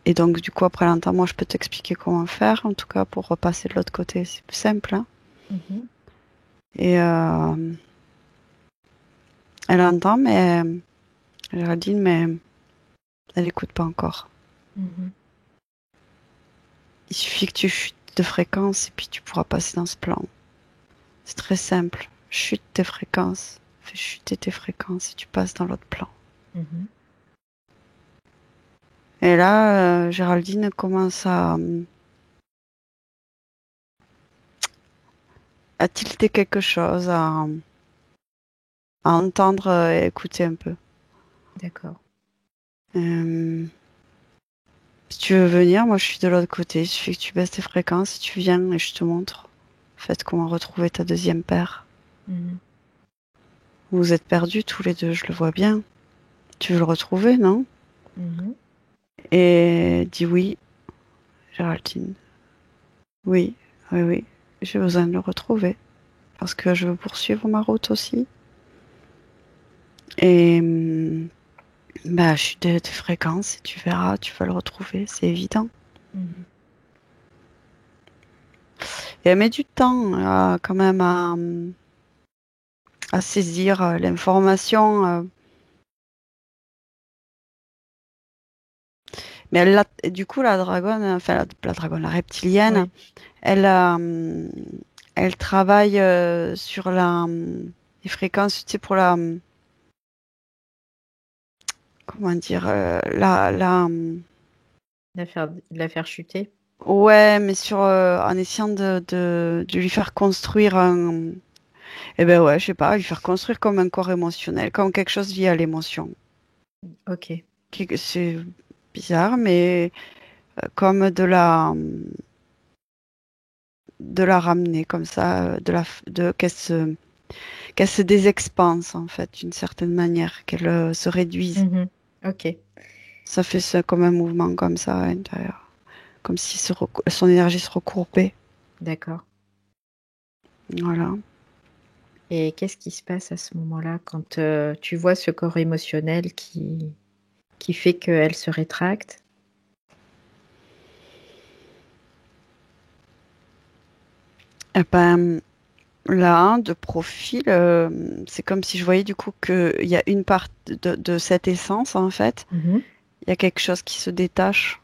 et donc du coup après l'entend, moi je peux t'expliquer comment faire. En tout cas pour repasser de l'autre côté, c'est plus simple. Hein. Mhm. Et elle entend, mais Géraldine, mais elle écoute pas encore. Mhm. Il suffit que tu chutes de fréquence et puis tu pourras passer dans ce plan. C'est très simple. Chute tes fréquences. Fais chuter tes fréquences et tu passes dans l'autre plan. Mhm. Et là, Géraldine commence à tilter quelque chose, à entendre et écouter un peu. D'accord. Euh, Si tu veux venir, moi je suis de l'autre côté. Il suffit que tu baisses tes fréquences et tu viens et je te montre. En fait, comment retrouver ta deuxième paire. Mhm. Vous êtes perdus tous les deux, je le vois bien. Tu veux le retrouver, non? Mhm. Et dis oui, Géraldine. Oui, oui, oui. J'ai besoin de le retrouver. Parce que je veux poursuivre ma route aussi. Et bah, je suis de tes fréquences et tu verras, tu vas le retrouver, c'est évident. Mhm. Et elle met du temps quand même à saisir l'information. Mais du coup, la dragonne, enfin la dragonne, la reptilienne, Oui. elle, elle travaille sur les fréquences, tu sais, pour comment dire, La faire chuter. ouais, mais en essayant de lui faire construire eh ben ouais, je sais pas, lui faire construire comme un corps émotionnel, comme quelque chose lié à l'émotion. Ok. C'est bizarre, mais comme de la ramener comme ça, qu'elle se désexpanse en fait d'une certaine manière, qu'elle se réduise. Mhm. Ok. Ça fait ça comme un mouvement comme ça à l'intérieur, comme si son énergie se recourbait. D'accord. Voilà. Et qu'est-ce qui se passe à ce moment-là quand tu vois ce corps émotionnel qui fait qu'elle se rétracte? Et ben là, de profil, c'est comme si je voyais du coup qu'il y a une part de cette essence en fait. Mhm. Il y a quelque chose qui se détache,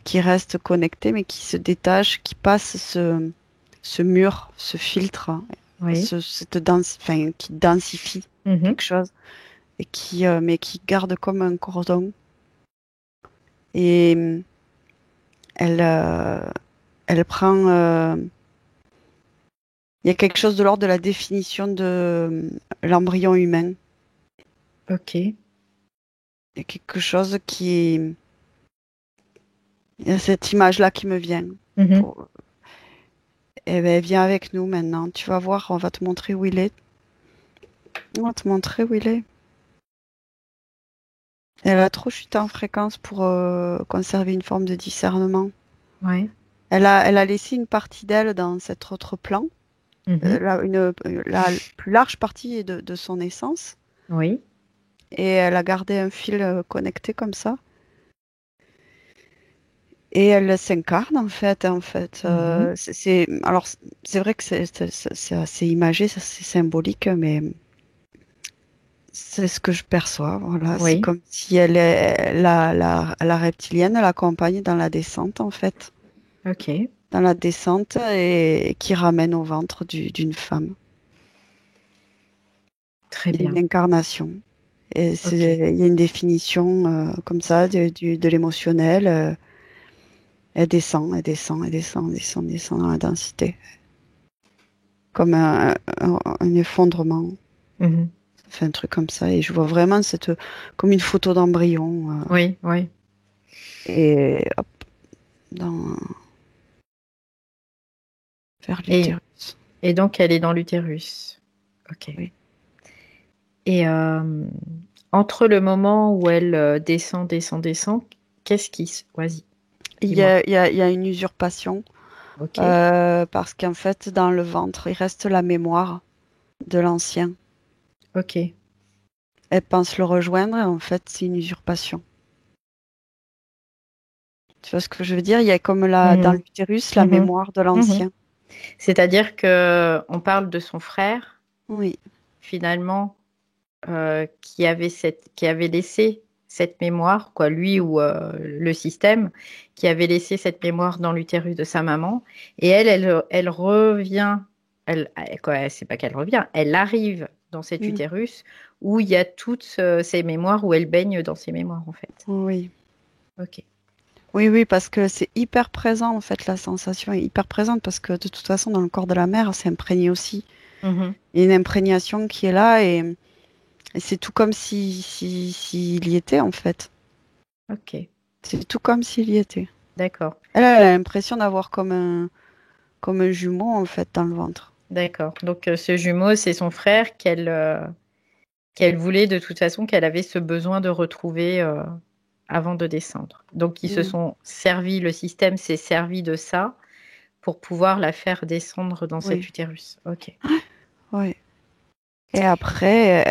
qui reste connecté, mais qui se détache, qui passe ce mur, ce filtre, Oui. enfin, qui densifie Mhm. quelque chose, et mais qui garde comme un cordon. Et elle, elle prend. Il y a quelque chose de l'ordre de la définition de l'embryon humain. Ok. Il y a quelque chose qui. Il y a cette image-là qui me vient. Mhm. Pour- Eh ben, viens avec nous maintenant. Tu vas voir, on va te montrer où il est. On va te montrer où il est. Elle a trop chuté en fréquence pour conserver une forme de discernement. Ouais. Elle a laissé une partie d'elle dans cet autre plan, Mhm. la plus large partie de son essence, Oui. et elle a gardé un fil connecté comme ça. Et elle s'incarne en fait. Mhm. Alors c'est vrai que c'est assez imagé, c'est symbolique, mais c'est ce que je perçois. Voilà, c'est Oui. comme si elle est la reptilienne l'accompagne dans la descente en fait, Ok. dans la descente et qui ramène au ventre d'une femme. Très Il y a une bien. incarnation. Et Ok. il y a une définition comme ça de l'émotionnel. Elle descend, elle descend, elle descend, elle descend, elle descend dans la densité. Comme un effondrement. Mhm. Ça fait un truc comme ça. Et je vois vraiment comme une photo d'embryon. Oui, oui. Et hop, dans, vers Et, l'utérus. et donc, elle est dans l'utérus. Ok. Oui. Et entre le moment où elle descend, qu'est-ce qui se... Vas-y, Il y dis-moi. a, il y a, il y a une usurpation Ok, parce qu'en fait, dans le ventre, il reste la mémoire de l'ancien. ok. Elle pense le rejoindre et en fait, c'est une usurpation. Tu vois ce que je veux dire? Il y a comme dans Mhm, l'utérus la mhm, mémoire de mhm. l'ancien. C'est-à-dire que on parle de son frère, Oui, finalement, qui avait laissé cette mémoire, quoi, lui ou le système, qui avait laissé cette mémoire dans l'utérus de sa maman. Et elle revient, quoi, c'est pas qu'elle revient, elle arrive dans cet mm, utérus où il y a toutes ces mémoires, où elle baigne dans ces mémoires, en fait. oui. Ok. Oui, oui, parce que c'est hyper présent en fait, la sensation est hyper présente parce que de toute façon, dans le corps de la mère, c'est imprégné aussi. Mhm. Il y a une imprégnation qui est là et c'est tout comme s'il y était en fait. Ok. C'est tout comme s'il y était. D'accord. Elle a l'impression d'avoir comme un jumeau en fait dans le ventre. D'accord. Donc, ce jumeau, c'est son frère qu'elle voulait de toute façon, qu'elle avait ce besoin de retrouver avant de descendre. Donc, ils se Mm. sont servis, le système s'est servi de ça pour pouvoir la faire descendre dans cet Oui, utérus. Ok. oui. Et après,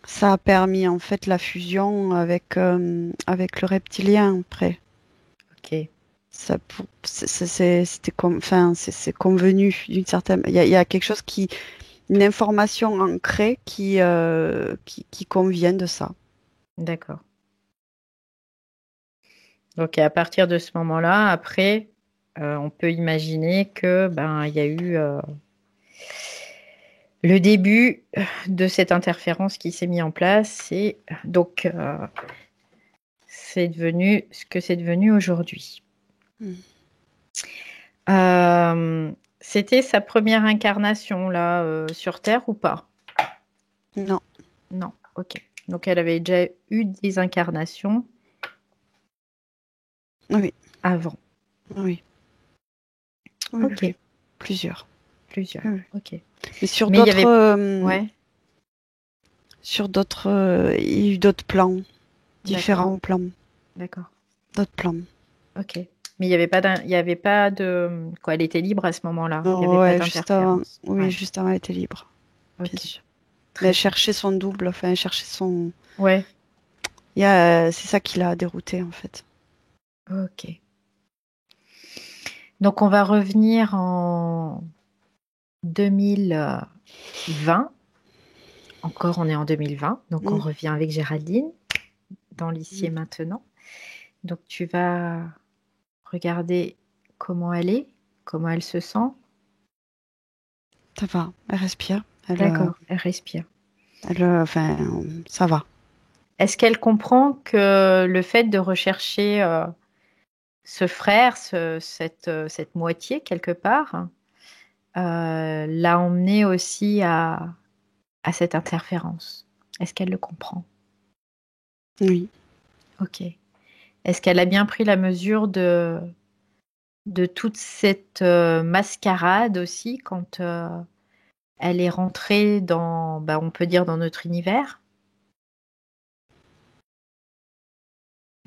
ça a permis en fait la fusion avec le reptilien après. Ok. C'était comme, enfin, c'est convenu d'une certaine. Il y a quelque chose une information ancrée qui convient de ça. D'accord. Donc, à partir de ce moment-là, après, on peut imaginer que ben il y a eu le début de cette interférence qui s'est mis en place. Et donc, c'est devenu ce que c'est devenu aujourd'hui. Mm. C'était sa première incarnation là sur Terre ou pas? Non, Non, ok. Donc elle avait déjà eu des incarnations oui, avant. oui, oui, Ok, oui. Plusieurs. plusieurs. Oui, oui. Ok. Mais Mais il y avait. Ouais, il y a eu d'autres plans, d'accord, différents plans, d'accord. d'autres plans. Ok. Mais il y avait pas de quoi. Elle était libre à ce moment-là. Il n'y avait pas Ouais, juste avant. d'interférence. Oui, Ouais. juste avant, elle était libre, bien Ok. sûr. Mais Très elle bien. cherchait son double, enfin, elle cherchait son. Ouais. C'est ça qui l'a déroutée en fait. Ok. Donc on va revenir en 2020. Encore, on est en 2020. Donc on Mm. revient avec Géraldine dans l'ici et Mm. maintenant. Donc tu vas regarder comment elle est, comment elle se sent. Ça va, elle respire. D'accord, elle respire. Enfin, ça va. Est-ce qu'elle comprend que le fait de rechercher ce frère, cette moitié quelque part, l'a emmenée aussi à cette interférence? Est-ce qu'elle le comprend? Oui, Ok. Est-ce qu'elle a bien pris la mesure de toute cette mascarade aussi quand elle est rentrée dans, bah, on peut dire, dans notre univers?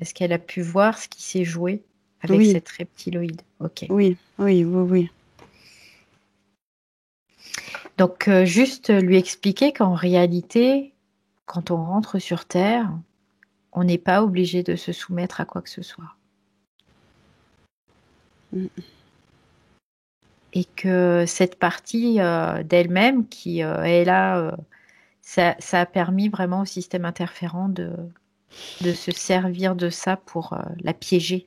Est-ce qu'elle a pu voir ce qui s'est joué avec oui, cette reptiloïde? Ok. oui, oui, oui, oui. Donc, juste lui expliquer qu'en réalité, quand on rentre sur Terre, on n'est pas obligé de se soumettre à quoi que ce soit. Mm. Et que cette partie d'elle-même qui est là, ça a permis vraiment au système interférent de se servir de ça pour la piéger.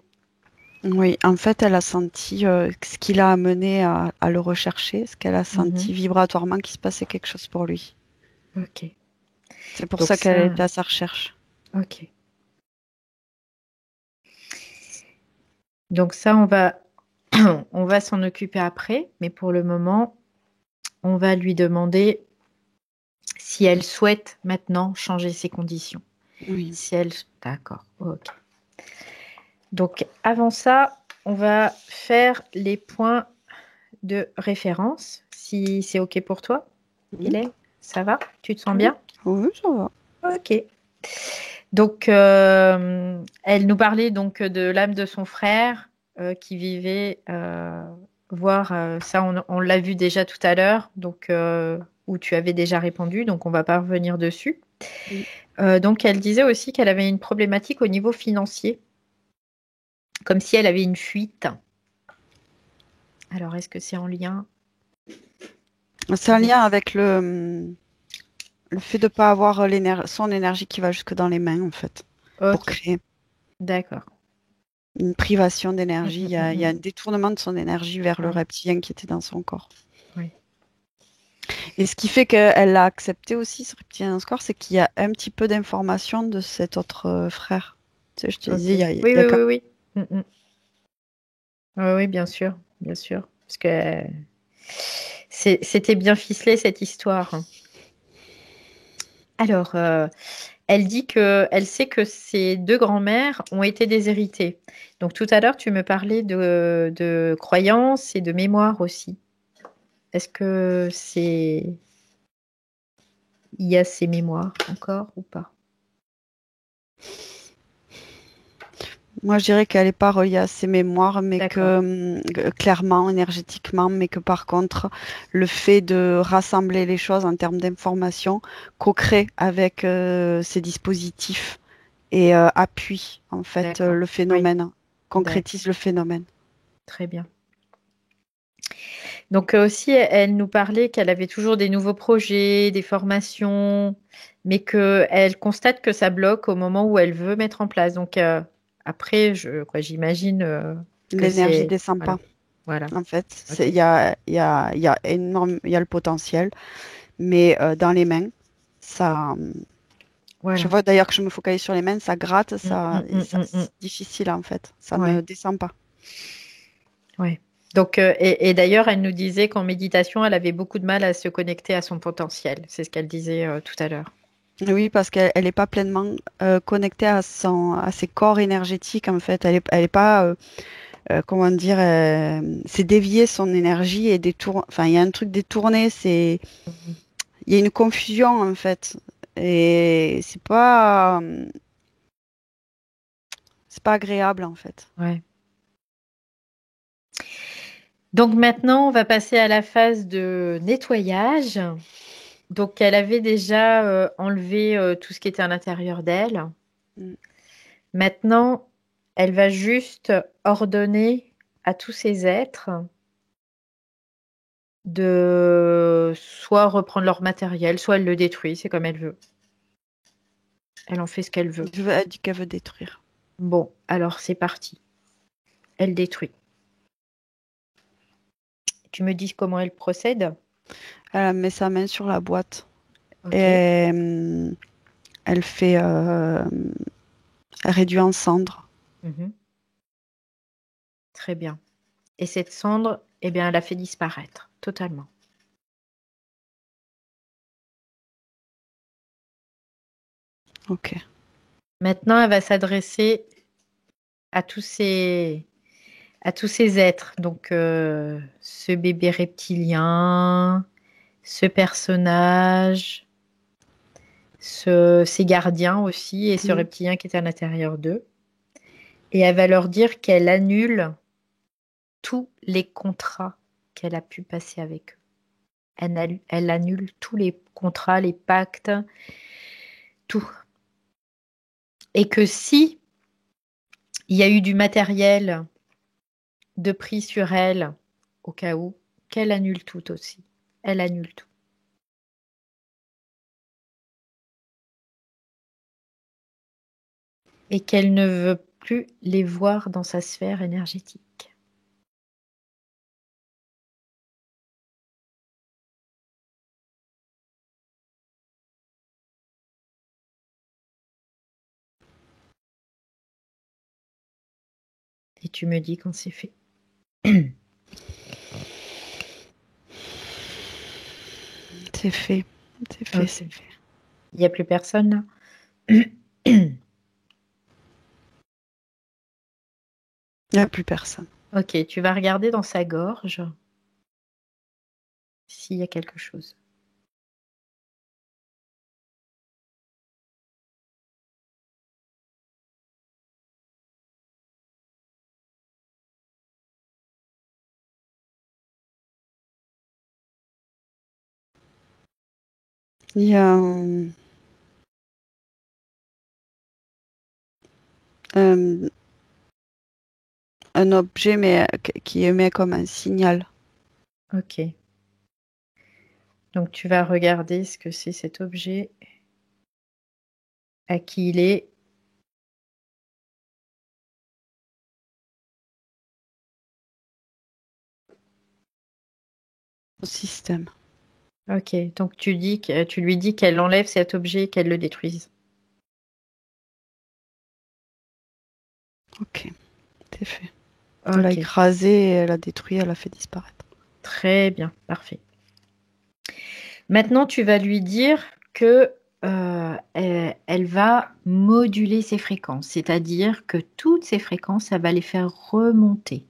Oui, en fait, elle a senti ce qui l'a amené à le rechercher, ce qu'elle a Mhm. senti vibratoirement qu'il se passait quelque chose pour lui. Ok. C'est pour Donc ça qu'elle ça, était à sa recherche. ok. Donc ça, on va s'en occuper après, mais pour le moment, on va lui demander si elle souhaite maintenant changer ses conditions. Oui. Si elle... D'accord, ok. Donc avant ça, on va faire les points de référence, si c'est ok pour toi. Hélène, ça va? Tu te sens bien? Oui, ça va. Ok. Donc, elle nous parlait donc de l'âme de son frère qui vivait, voir, ça on l'a vu déjà tout à l'heure, donc où tu avais déjà répondu, donc on va pas revenir dessus. Mm. Donc, elle disait aussi qu'elle avait une problématique au niveau financier, comme si elle avait une fuite. Alors, est-ce que c'est en lien? C'est un lien avec le fait de ne pas avoir son énergie qui va jusque dans les mains, en fait, pour Ok, créer d'accord. une privation d'énergie. Mm, Il y a un détournement de son énergie vers le Ouais. reptilien qui était dans son corps. Oui. Et ce qui fait qu'elle l'a accepté aussi, ce reptilien dans ce corps, c'est qu'il y a un petit peu d'informations de cet autre frère. Tu sais, je te Ok. disais, Oui, il y oui, a quand oui, oui. Oui, oui, bien sûr, bien sûr. Parce que c'était bien ficelé cette histoire. Alors, elle dit que elle sait que ses deux grands-mères ont été déshéritées. Donc tout à l'heure, tu me parlais de croyances et de mémoire aussi. Est-ce que il y a ces mémoires encore ou pas? Moi, je dirais qu'elle n'est pas reliée à ses mémoires, mais D'accord, clairement, énergétiquement, mais que par contre, le fait de rassembler les choses en termes d'information co-crée avec ces dispositifs et appuie en fait d'accord. le Oui, phénomène, d'accord, concrétise le phénomène. très bien. Donc aussi, elle nous parlait qu'elle avait toujours des nouveaux projets, des formations, mais qu'elle constate que ça bloque au moment où elle veut mettre en place. Donc après, j'imagine que L'énergie c'est... descend Voilà, pas. voilà, En fait, ok. il y a énorme, il y a le potentiel, mais dans les mains, ça. Je Voilà. vois d'ailleurs que je me focalise sur les mains, ça gratte, Mm. c'est difficile en fait, ça ne Ouais, descend pas. ouais. Donc, et d'ailleurs, elle nous disait qu'en méditation, elle avait beaucoup de mal à se connecter à son potentiel. C'est ce qu'elle disait tout à l'heure. Oui, parce qu'elle n'est pas pleinement connectée à ses corps énergétiques en fait. Elle est pas, comment dire, c'est dévier son énergie et détourner. Enfin, il y a un truc détourné, Mhm. il y a une confusion en fait. Et c'est pas agréable en fait. Ouais. Donc maintenant, on va passer à la phase de nettoyage. Donc, elle avait déjà enlevé tout ce qui était à l'intérieur d'elle. Mm. Maintenant, elle va juste ordonner à tous ces êtres de soit reprendre leur matériel, soit elle le détruit, c'est comme elle veut. Elle en fait ce qu'elle veut. Elle dit qu'elle veut détruire. Bon, alors c'est parti. Elle détruit. Tu me dis comment elle procède? Elle met sa main sur la boîte Ok. et elle fait, elle réduit en cendres. Mhm. Très bien. Et cette cendre, eh bien, elle a fait disparaître totalement. Ok. Maintenant, elle va s'adresser à à tous ces êtres. Donc, ce bébé reptilien, ce personnage, ces gardiens aussi, et ce Mm. reptilien qui est à l'intérieur d'eux. Et elle va leur dire qu'elle annule tous les contrats qu'elle a pu passer avec eux. Elle annule tous les contrats, les pactes, tout. Et que si il y a eu du matériel de prix sur elle, au cas où, qu'elle annule tout aussi. Elle annule tout. Et qu'elle ne veut plus les voir dans sa sphère énergétique. Et Et tu me dis quand c'est fait. C'est fait. C'est fait, Ok. c'est fait. Il n'y a plus personne là? Il n'y a plus personne. Ok, tu vas regarder dans sa gorge s'il y a quelque chose. Il y a un objet mais qui émet comme un signal. Ok. Donc tu vas regarder ce que c'est cet objet, à qui il est. Au système. Ok, donc tu lui dis qu'elle enlève cet objet et qu'elle le détruise. Ok, c'est fait. Elle a Ok, écrasé, elle a détruit, elle a fait disparaître. très bien, parfait. Maintenant, tu vas lui dire que elle va moduler ses fréquences, c'est-à-dire que toutes ces fréquences, elle va les faire remonter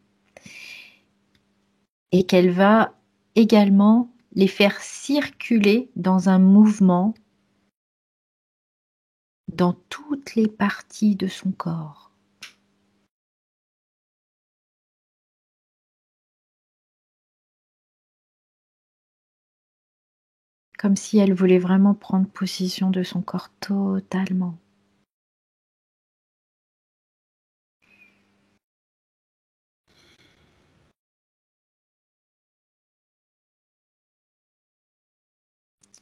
et qu'elle va également les faire circuler dans un mouvement dans toutes les parties de son corps. Comme si elle voulait vraiment prendre possession de son corps totalement.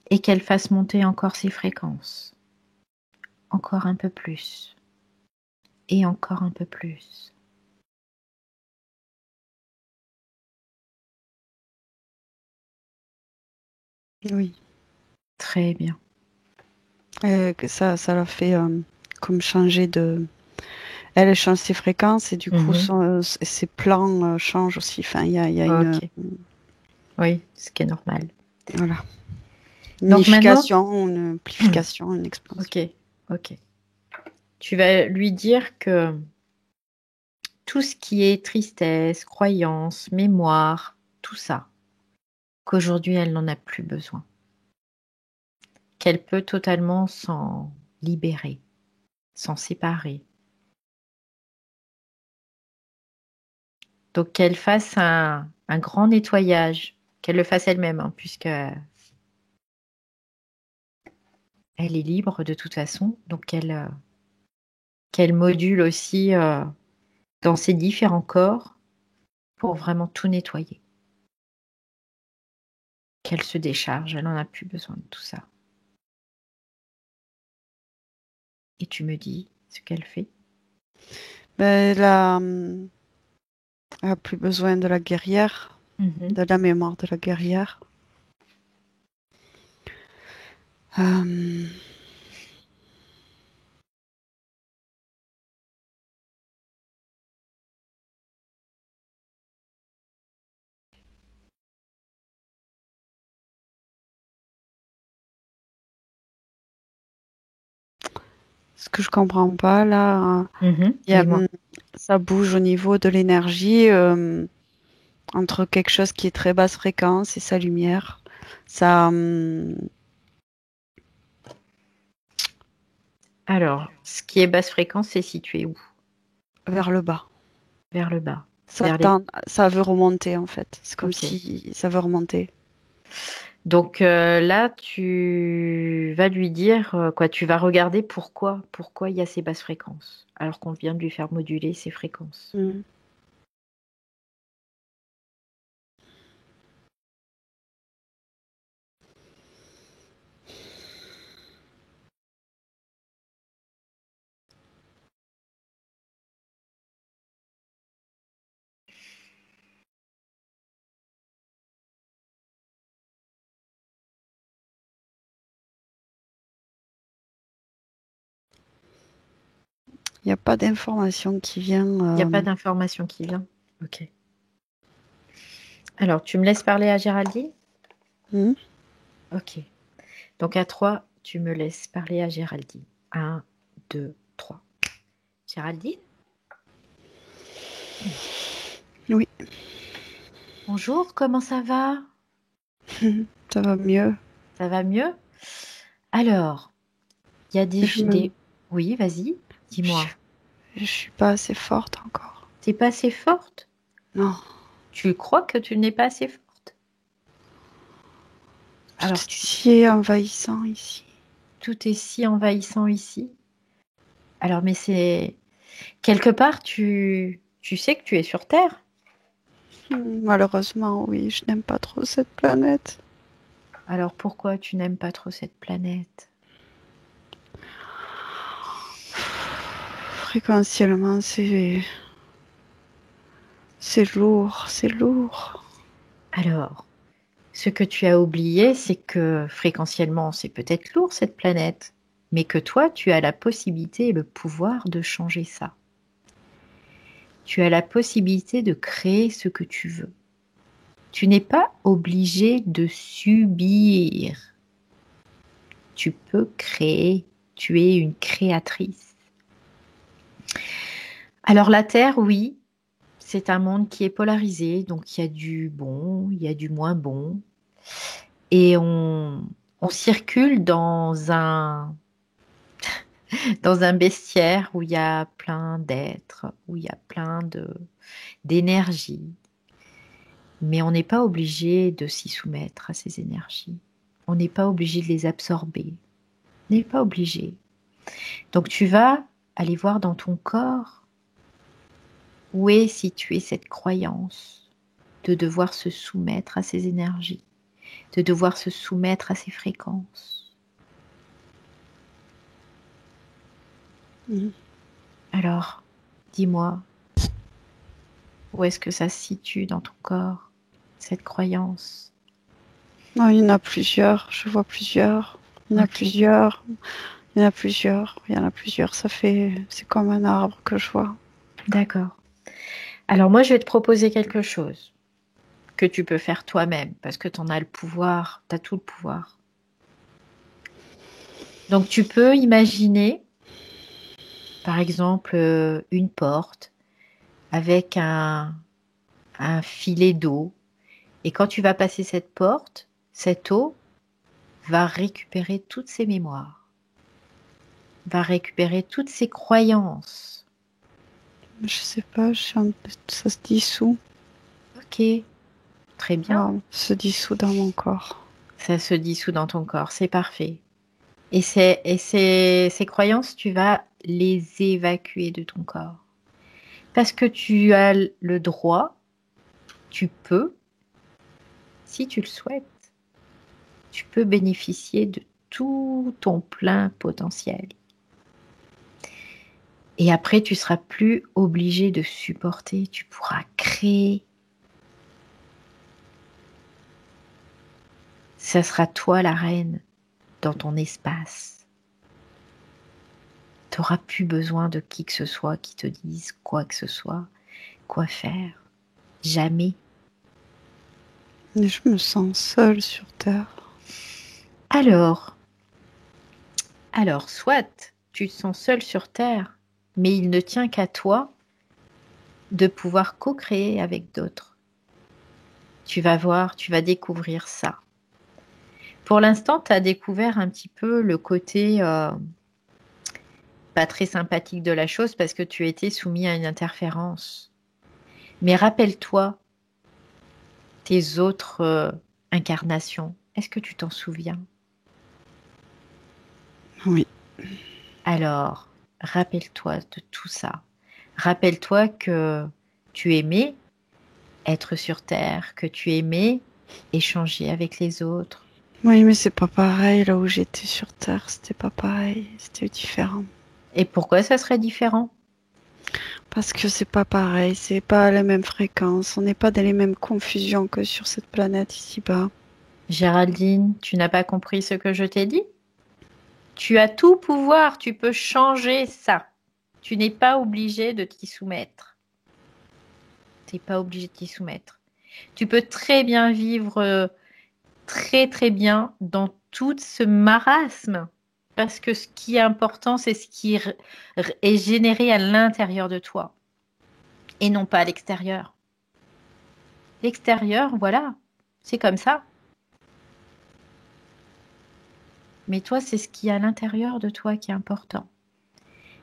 Et qu'elle fasse monter encore ses fréquences. Encore un peu plus. Et encore un peu plus. Oui. Très bien. Que ça l'a fait comme changer de. Elle change ses fréquences et du coup ses plans changent aussi. Enfin, il y a une. Ok. Oui, ce qui est normal. Voilà. Une Donc maintenant, unification, une amplification, une expansion. ok, ok. Tu vas lui dire que tout ce qui est tristesse, croyance, mémoire, tout ça, qu'aujourd'hui elle n'en a plus besoin. Qu'elle peut totalement s'en libérer, s'en séparer. Donc qu'elle fasse un grand nettoyage, qu'elle le fasse elle-même, hein, puisque elle est libre de toute façon. Donc qu'elle module aussi dans ses différents corps pour vraiment tout nettoyer. Qu'elle se décharge, elle n'en a plus besoin de tout ça. Et tu me dis ce qu'elle fait. Ben, elle a plus besoin de la guerrière, de la mémoire de la guerrière. Euh, Ce que je comprends pas là, il y a, Dis-moi. ça bouge au niveau de l'énergie entre quelque chose qui est très basse fréquence et sa lumière. Ça, Alors, ce qui est basse fréquence, c'est situé où? vers le bas. Vers le bas. Ça tend, ça veut remonter en fait. C'est comme Ok. si ça veut remonter. Donc là, tu vas lui dire quoi? Tu vas regarder pourquoi il y a ces basses fréquences, alors qu'on vient de lui faire moduler ces fréquences. Mm. Il n'y a pas d'information qui vient. Il n'y a pas d'information qui vient. Ok. Alors, tu me laisses parler à Géraldine? Ok. Donc, à 3, tu me laisses parler à Géraldine. 1, 2, 3. Géraldine? Oui. Bonjour, comment ça va? Ça va mieux. Ça va mieux? Alors, il y a des... Oui, vas-y, dis-moi. Je suis pas assez forte encore. T'es pas assez forte? Non. Tu crois que tu n'es pas assez forte? Alors, tout est si envahissant ici. Tout est si envahissant ici. Alors, mais c'est... Quelque part, tu sais que tu es sur Terre? Malheureusement, oui, je n'aime pas trop cette planète. Alors, pourquoi tu n'aimes pas trop cette planète? Fréquentiellement, c'est lourd, c'est lourd. Alors, ce que tu as oublié, c'est que fréquentiellement, c'est peut-être lourd cette planète, mais que toi, tu as la possibilité et le pouvoir de changer ça. Tu as la possibilité de créer ce que tu veux. Tu n'es pas obligé de subir. Tu peux créer. Tu es une créatrice. Alors la Terre, oui, c'est un monde qui est polarisé, donc il y a du bon, il y a du moins bon. Et on circule dans un bestiaire où il y a plein d'êtres, où il y a plein d'énergie. Mais on n'est pas obligé de s'y soumettre à ces énergies. On n'est pas obligé de les absorber. On n'est pas obligé. Donc tu vas aller voir dans ton corps où est située cette croyance de devoir se soumettre à ces énergies, de devoir se soumettre à ces fréquences. Alors, dis-moi, où est-ce que ça se situe dans ton corps, cette croyance? Non, il y en a plusieurs, je vois plusieurs. Il y en a plusieurs. Il y en a plusieurs. Il y en a plusieurs. C'est comme un arbre que je vois. D'accord. Alors moi, je vais te proposer quelque chose que tu peux faire toi-même parce que tu en as le pouvoir, tu as tout le pouvoir. Donc tu peux imaginer, par exemple, une porte avec un filet d'eau. Et quand tu vas passer cette porte, cette eau va récupérer toutes ses mémoires, va récupérer toutes ses croyances. Je sais pas, ça se dissout. Ok, très bien. Ça se dissout dans mon corps. Ça se dissout dans ton corps, c'est parfait. Et ces croyances, tu vas les évacuer de ton corps. Parce que tu as le droit, tu peux, si tu le souhaites, tu peux bénéficier de tout ton plein potentiel. Et après, tu seras plus obligé de supporter, tu pourras créer. Ça sera toi la reine dans ton espace. Tu n'auras plus besoin de qui que ce soit qui te dise quoi que ce soit, quoi faire. Jamais. Mais je me sens seule sur Terre. Alors, soit tu te sens seule sur Terre, mais il ne tient qu'à toi de pouvoir co-créer avec d'autres. Tu vas voir, tu vas découvrir ça. Pour l'instant, tu as découvert un petit peu le côté pas très sympathique de la chose parce que tu étais soumis à une interférence. Mais rappelle-toi tes autres incarnations. Est-ce que tu t'en souviens? Oui. Alors, rappelle-toi de tout ça. Rappelle-toi que tu aimais être sur Terre, que tu aimais échanger avec les autres. Oui, mais c'est pas pareil là où j'étais sur Terre. C'était pas pareil. C'était différent. Et pourquoi ça serait différent? Parce que c'est pas pareil. C'est pas la même fréquence. On n'est pas dans les mêmes confusions que sur cette planète ici-bas. Géraldine, tu n'as pas compris ce que je t'ai dit? Tu as tout pouvoir, tu peux changer ça. Tu n'es pas obligé de t'y soumettre. Tu n'es pas obligé de t'y soumettre. Tu peux très bien vivre très très bien dans tout ce marasme. Parce que ce qui est important, c'est ce qui est généré à l'intérieur de toi et non pas à l'extérieur. L'extérieur, voilà, c'est comme ça. Mais toi, c'est ce qui est à l'intérieur de toi qui est important.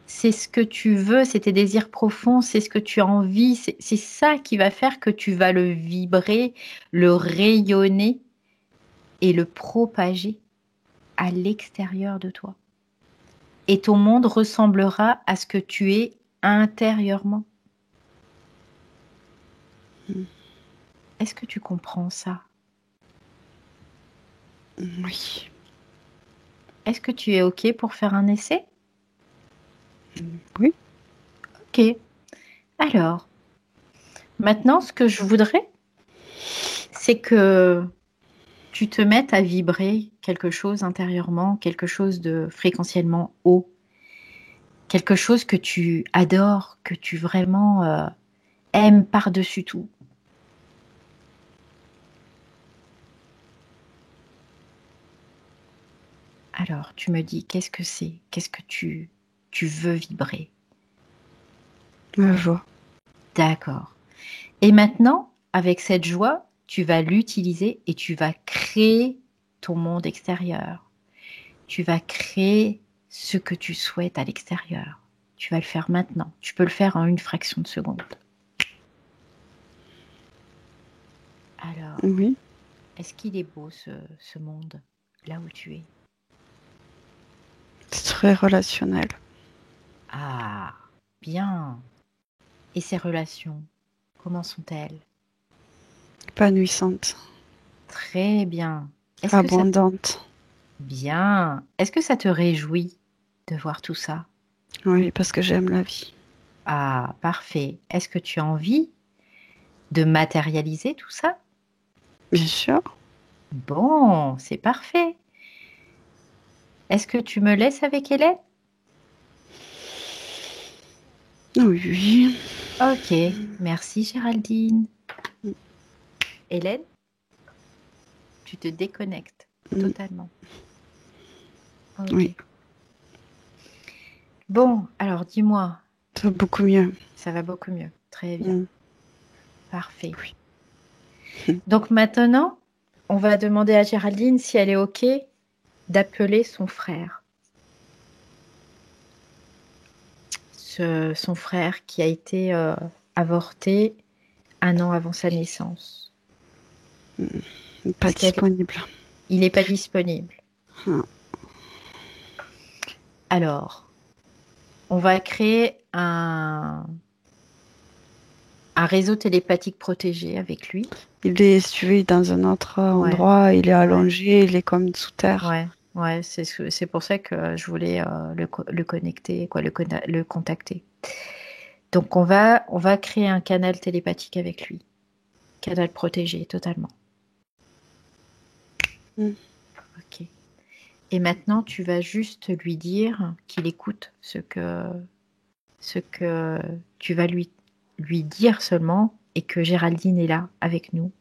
C'est ce que tu veux, c'est tes désirs profonds, c'est ce que tu as envie, c'est ça qui va faire que tu vas le vibrer, le rayonner et le propager à l'extérieur de toi. Et ton monde ressemblera à ce que tu es intérieurement. Est-ce que tu comprends ça? Oui. Est-ce que tu es OK pour faire un essai? Oui. OK. Alors, maintenant, ce que je voudrais, c'est que tu te mettes à vibrer quelque chose intérieurement, quelque chose de fréquentiellement haut, quelque chose que tu adores, que tu vraiment aimes par-dessus tout. Alors, tu me dis, qu'est-ce que c'est? Qu'est-ce que tu veux vibrer? La joie. D'accord. Et maintenant, avec cette joie, tu vas l'utiliser et tu vas créer ton monde extérieur. Tu vas créer ce que tu souhaites à l'extérieur. Tu vas le faire maintenant. Tu peux le faire en une fraction de seconde. Alors, Oui. est-ce qu'il est beau ce monde, là où tu es? C'est très relationnel. Ah, bien. Et ces relations, comment sont-elles? Épanouissante. Très bien. Est-ce que ça... Abondante. Bien. Est-ce que ça te réjouit de voir tout ça? Oui, parce que j'aime la vie. Ah, parfait. Est-ce que tu as envie de matérialiser tout ça? Bien sûr. Bon, c'est parfait. Est-ce que tu me laisses avec Hélène? Oui. Ok, merci Géraldine. Hélène, tu te déconnectes totalement. Ok. Oui. Bon, alors dis-moi. Ça va beaucoup mieux. Ça va beaucoup mieux. Très bien. Parfait. Donc maintenant, on va demander à Géraldine si elle est ok d'appeler son frère. Son frère qui a été avorté 1 an avant sa naissance. Pas disponible. Il n'est pas disponible. Alors, on va créer un réseau télépathique protégé avec lui. Il est, si tu veux, dans un autre endroit, il est allongé, il est comme sous terre. Ouais, c'est pour ça que je voulais le connecter, le contacter. Donc on va créer un canal télépathique avec lui. Canal protégé totalement. Ok. Et maintenant, tu vas juste lui dire qu'il écoute ce que tu vas lui dire seulement, et que Géraldine est là avec nous.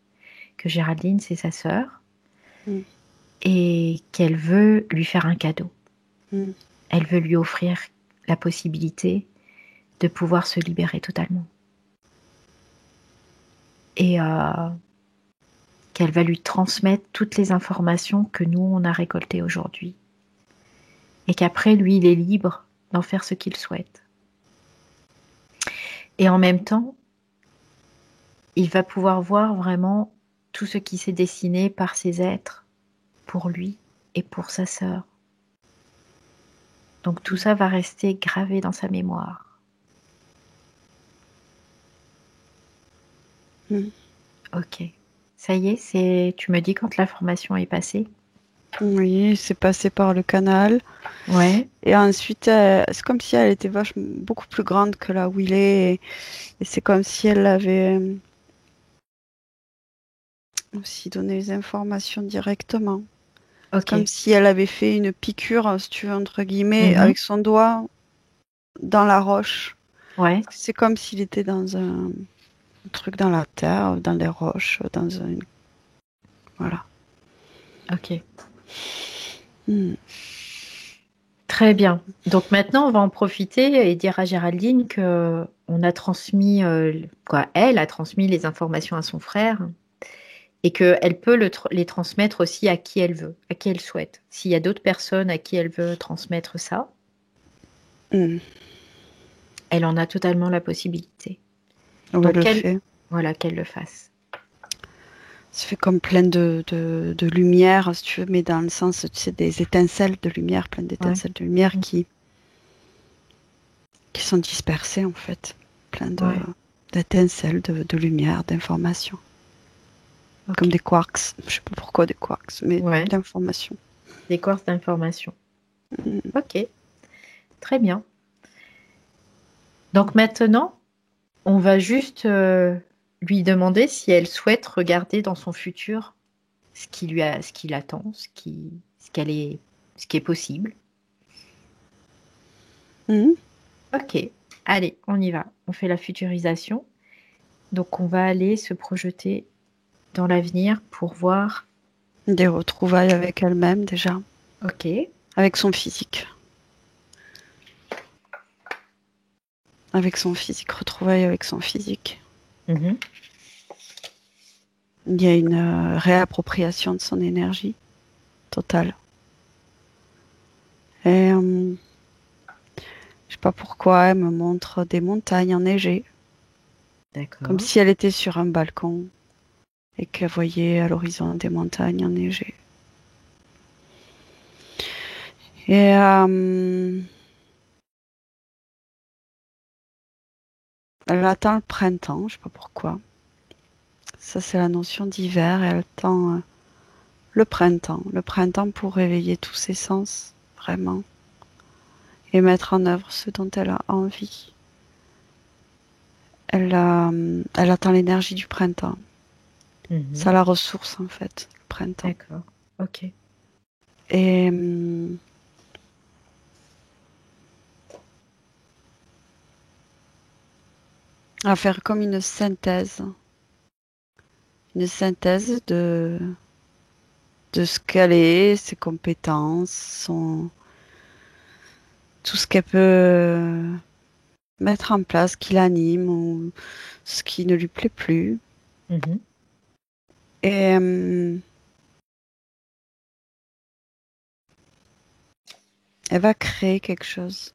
Que Géraldine, c'est sa sœur. Et qu'elle veut lui faire un cadeau. Elle veut lui offrir la possibilité de pouvoir se libérer totalement. Et qu'elle va lui transmettre toutes les informations que nous, on a récoltées aujourd'hui. Et qu'après, lui, il est libre d'en faire ce qu'il souhaite. Et en même temps, il va pouvoir voir vraiment tout ce qui s'est dessiné par ces êtres pour lui et pour sa sœur. Donc tout ça va rester gravé dans sa mémoire. Ok. Ça y est, tu me dis quand l'information est passée? Oui, c'est passé par le canal. Ouais. Et ensuite, c'est comme si elle était beaucoup plus grande que là où il est. Et c'est comme si elle avait aussi donné les informations directement. Ok. Comme si elle avait fait une piqûre, si tu veux, entre guillemets, avec son doigt. dans la roche. Ouais, C'est comme s'il était dans un truc dans la terre, dans les roches, dans une... Voilà. ok. Hmm. Très bien. Donc maintenant, on va en profiter et dire à Géraldine que on a transmis, elle a transmis les informations à son frère et qu'elle peut les transmettre aussi à qui elle veut, à qui elle souhaite. S'il y a d'autres personnes à qui elle veut transmettre ça, Hmm. elle en a totalement la possibilité. On Donc le fait. voilà, qu'elle le fasse. Ça fait comme plein de lumière, si tu veux, mais dans le sens, tu sais, des étincelles de lumière, plein Ouais. d'étincelles de lumière qui sont dispersées, en fait. Plein Ouais. d'étincelles de lumière, d'informations. Ok. Comme des quarks. Je sais pas pourquoi des quarks, mais Ouais. d'informations. Des courses d'informations. Hmm. Ok. Très bien. Donc maintenant, on va juste lui demander si elle souhaite regarder dans son futur ce qui l'attend, ce qui est possible. Hmm. Ok, allez, on y va. On fait la futurisation. Donc on va aller se projeter dans l'avenir pour voir. Des retrouvailles avec elle-même, déjà. Ok. Avec son physique. Avec son physique. Retrouvailles avec son physique. Mhm. Il y a une réappropriation de son énergie totale. Et je sais pas pourquoi, elle me montre des montagnes enneigées, comme D'accord. si elle était sur un balcon et qu'elle voyait à l'horizon des montagnes enneigées. Et elle attend le printemps, je sais pas pourquoi. Ça, c'est la notion d'hiver. Et elle attend le printemps. Le printemps pour réveiller tous ses sens, vraiment, et mettre en œuvre ce dont elle a envie. Elle attend l'énergie du printemps. Mhm. Ça la ressource, en fait, le printemps. D'accord. Ok. Et à faire comme une synthèse de ce qu'elle est, ses compétences, tout ce qu'elle peut mettre en place, qui l'anime ou ce qui ne lui plaît plus. Mhm. Et elle va créer quelque chose.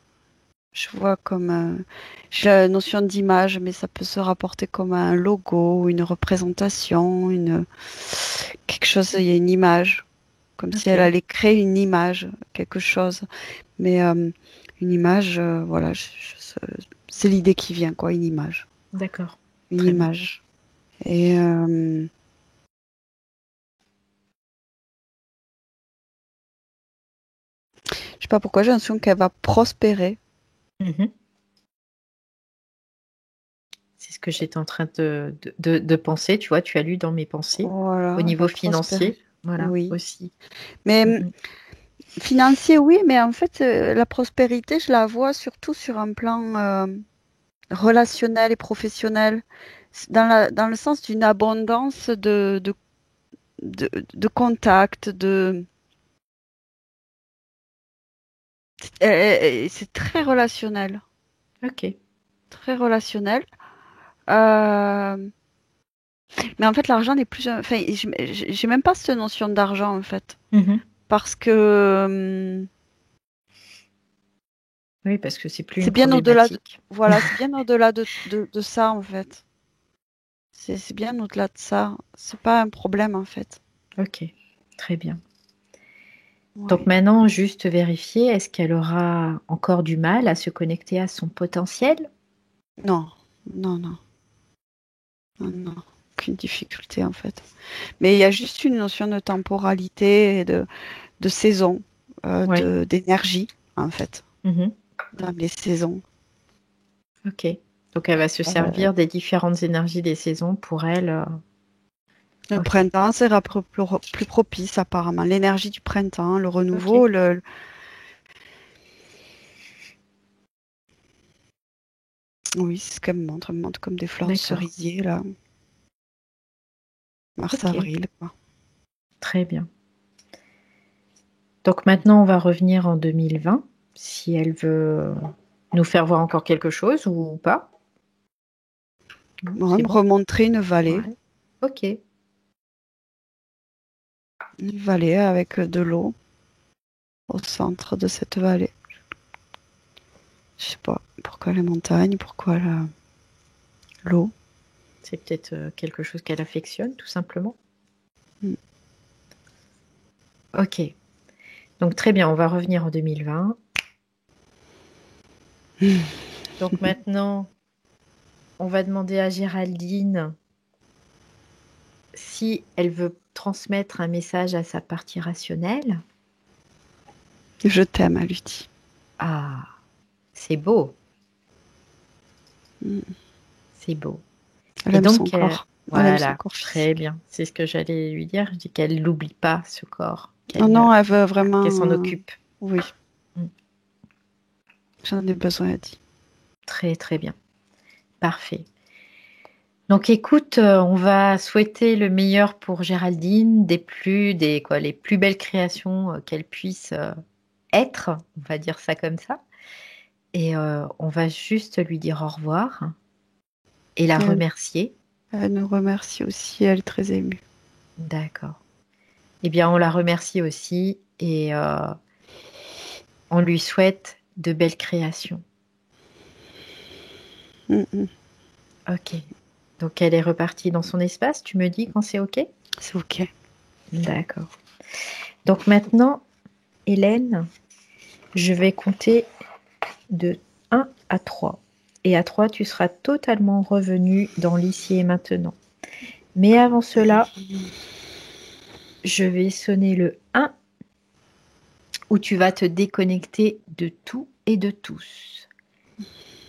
Je vois comme j'ai la notion d'image, mais ça peut se rapporter comme un logo, une représentation, quelque chose. Il y a une image, comme si elle Ok. allait créer une image, quelque chose. Mais une image, voilà, c'est l'idée qui vient, quoi, une image, D'accord. une Très bien. image. Et je sais pas pourquoi j'ai l'impression qu'elle va prospérer. Mhm. C'est ce que j'étais en train de penser. Tu vois, tu as lu dans mes pensées. Au Voilà, elle niveau va prospérer. financier, voilà, Oui. aussi. Mais Mhm. financier, oui, mais en fait, la prospérité, je la vois surtout sur un plan relationnel et professionnel, dans le sens d'une abondance de contacts, c'est très relationnel, Ok. très relationnel. Euh, mais en fait, l'argent n'est plus, enfin, j'ai même pas cette notion d'argent en fait, Mhm. parce que Oui, parce que c'est plus c'est une bien au-delà de, problématique. voilà, c'est bien au-delà de ça en fait. C'est bien au-delà de ça. C'est pas un problème en fait. Ok, très bien. Donc Ouais. maintenant, juste vérifier, est-ce qu'elle aura encore du mal à se connecter à son potentiel? Non, non, non, non, non. Aucune difficulté en fait. Mais il y a juste une notion de temporalité et de saison, Oui. d'énergie en fait, Mhm. dans les saisons. Ok. Donc elle va se Euh, servir des différentes énergies des saisons pour elle. le Ok. printemps sera plus propice apparemment. L'énergie du printemps, le Ok. renouveau, Oui, c'est ce qu'elle me montre. Elle me montre comme des fleurs de D'accord. cerisier, là. Ok, Mars-avril, quoi. très bien. Donc maintenant, on va revenir en 2020, si elle veut nous faire voir encore quelque chose ou pas. Non, Bon, elle c'est me bon. remontrer une vallée. Ouais. Ok, Une vallée avec de l'eau au centre de cette vallée. Je sais pas pourquoi les montagnes, pourquoi l'eau. c'est peut-être quelque chose qu'elle affectionne, tout simplement. Mm. Ok, donc très bien, on va revenir en 2020. Donc maintenant, on va demander à Géraldine si elle veut transmettre un message à sa partie rationnelle. Je t'aime, elle lui dit. Ah, c'est beau, Mm. c'est beau. Elle Et aime son donc, corps. Elle aime son voilà, corps très physique. bien. C'est ce que j'allais lui dire. Je dis qu'elle n'oublie pas ce corps, Non, non, elle veut qu'elle s'en vraiment. occupe. Oui, Mm. j'en ai besoin, elle dit. Très, très bien. Parfait. Donc, écoute, on va souhaiter le meilleur pour Géraldine, les plus belles créations qu'elle puisse être, on va dire ça comme ça. Et on va juste lui dire au revoir et la Elle, remercier. elle nous remercie aussi, elle est très émue. D'accord. Eh bien, on la remercie aussi et on lui souhaite de belles créations. Mm, mm. Ok. Donc, elle est repartie dans son espace, tu me dis quand c'est ok? C'est ok. D'accord. Donc maintenant, Hélène, je vais compter de 1 à 3. Et à 3, tu seras totalement revenu dans l'ici et maintenant. Mais avant cela, je vais sonner le 1 où tu vas te déconnecter de tout et de tous.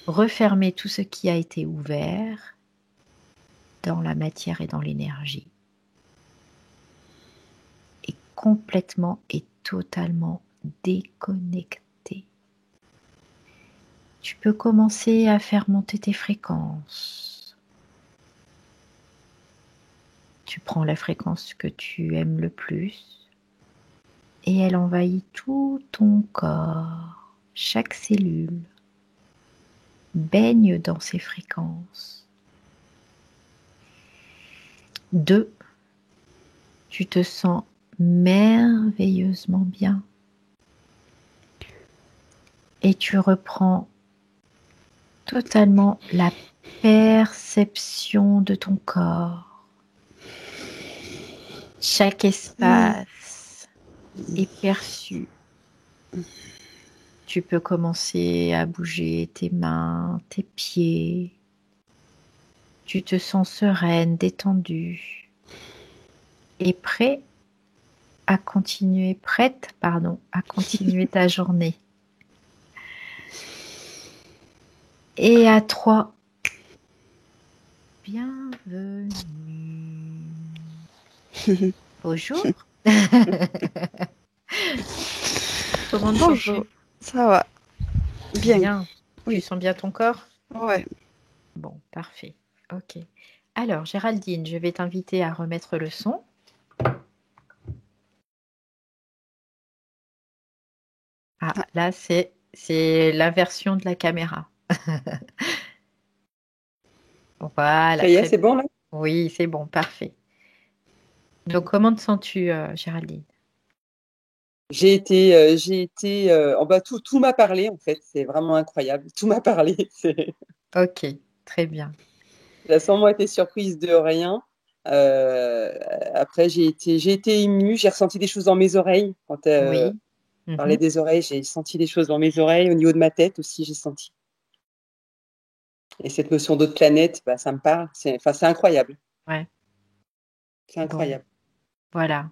Refermer tout ce qui a été ouvert dans la matière et dans l'énergie. Et complètement et totalement déconnecté. Tu peux commencer à faire monter tes fréquences. Tu prends la fréquence que tu aimes le plus et elle envahit tout ton corps. Chaque cellule baigne dans ces fréquences. 2. Tu te sens merveilleusement bien. Et tu reprends totalement la perception de ton corps. Chaque espace est perçu. Tu peux commencer à bouger tes mains, tes pieds. Tu te sens sereine, détendue et prête à continuer ta journée. Et à 3, bienvenue. Bonjour. Comment te Bonjour. sens-tu? Ça va. Bien. Bien. Tu Oui. sens bien ton corps? Ouais. Bon, parfait. Ok. Alors, Géraldine, je vais t'inviter à remettre le son. Ah, Ah, là, c'est l'inversion de la caméra. Voilà, Ça y est, très c'est bien. bon là? Oui, c'est bon, parfait. Donc, comment te sens-tu, Géraldine? Oh bah, tout m'a parlé en fait, c'est vraiment incroyable. Tout m'a parlé. Ok, très bien. J'ai sûrement été surprise de rien. Euh, Après, j'ai été émue, j'ai ressenti des choses dans mes oreilles. Quand Oui. tu parlais Mhm. des oreilles, j'ai senti des choses dans mes oreilles. Au niveau de ma tête aussi, j'ai senti. Et cette notion d'autre planète, bah, ça me parle. Enfin, c'est incroyable. Ouais, C'est bon, incroyable. voilà.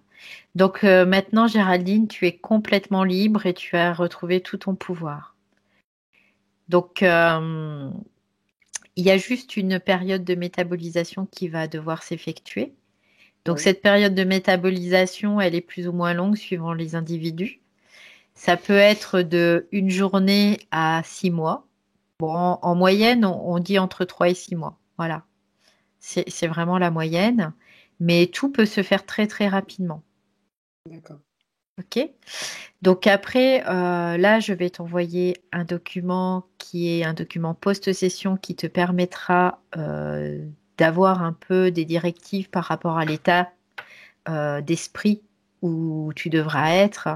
Donc, maintenant, Géraldine, tu es complètement libre et tu as retrouvé tout ton pouvoir. Donc, il y a juste une période de métabolisation qui va devoir s'effectuer. Donc, Oui. cette période de métabolisation, elle est plus ou moins longue suivant les individus. Ça peut être de une journée à 6 mois. Bon, en moyenne, on dit entre 3 et 6 mois. Voilà. C'est vraiment la moyenne. Mais tout peut se faire très, très rapidement. D'accord. OK? Donc après, là, je vais t'envoyer un document qui est un document post-session qui te permettra d'avoir un peu des directives par rapport à l'état d'esprit où tu devras être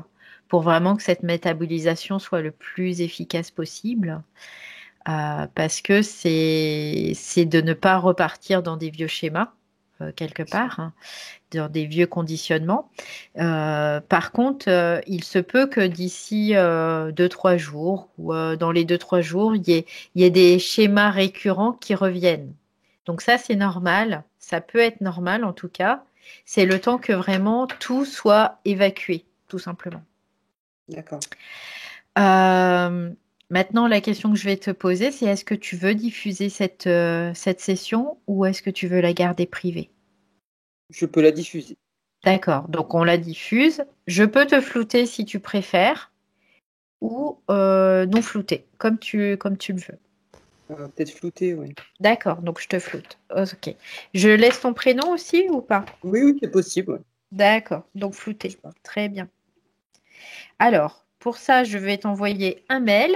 pour vraiment que cette métabolisation soit le plus efficace possible. Parce que c'est de ne pas repartir dans des vieux schémas, quelque part, hein, dans des vieux conditionnements. Par contre, il se peut que d'ici 2-3 jours, ou dans les 2-3 jours, il y ait des schémas récurrents qui reviennent. Donc ça, c'est normal. Ça peut être normal, en tout cas. C'est le temps que vraiment tout soit évacué, tout simplement. D'accord. Maintenant, la question que je vais te poser, c'est est-ce que tu veux diffuser cette session ou est-ce que tu veux la garder privée? Je peux la diffuser. D'accord, donc on la diffuse. Je peux te flouter si tu préfères ou non flouter, comme tu le veux. Peut-être flouter, oui. D'accord, donc je te floute. Ok. Je laisse ton prénom aussi ou pas? Oui, oui, c'est possible. Ouais. D'accord, donc flouter. Très bien. Alors, pour ça, je vais t'envoyer un mail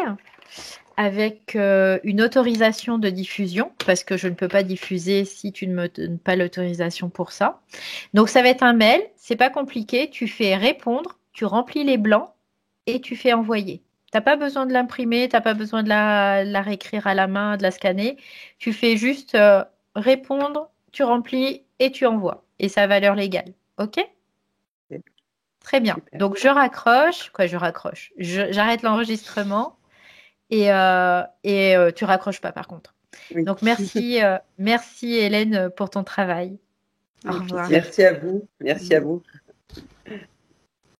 avec une autorisation de diffusion, parce que je ne peux pas diffuser si tu ne me donnes pas l'autorisation pour ça. Donc, ça va être un mail, c'est pas compliqué, tu fais répondre, tu remplis les blancs et tu fais envoyer. Tu n'as pas besoin de l'imprimer, tu n'as pas besoin de la réécrire à la main, de la scanner. Tu fais juste répondre, tu remplis et tu envoies. Et ça a valeur légale. OK? Ok, Très bien. super. Donc, je raccroche. Quoi, je raccroche? J'arrête l'enregistrement. Et tu raccroches pas par contre. Oui. Donc merci Hélène pour ton travail. Au Ok. revoir. Merci à vous. Merci à vous.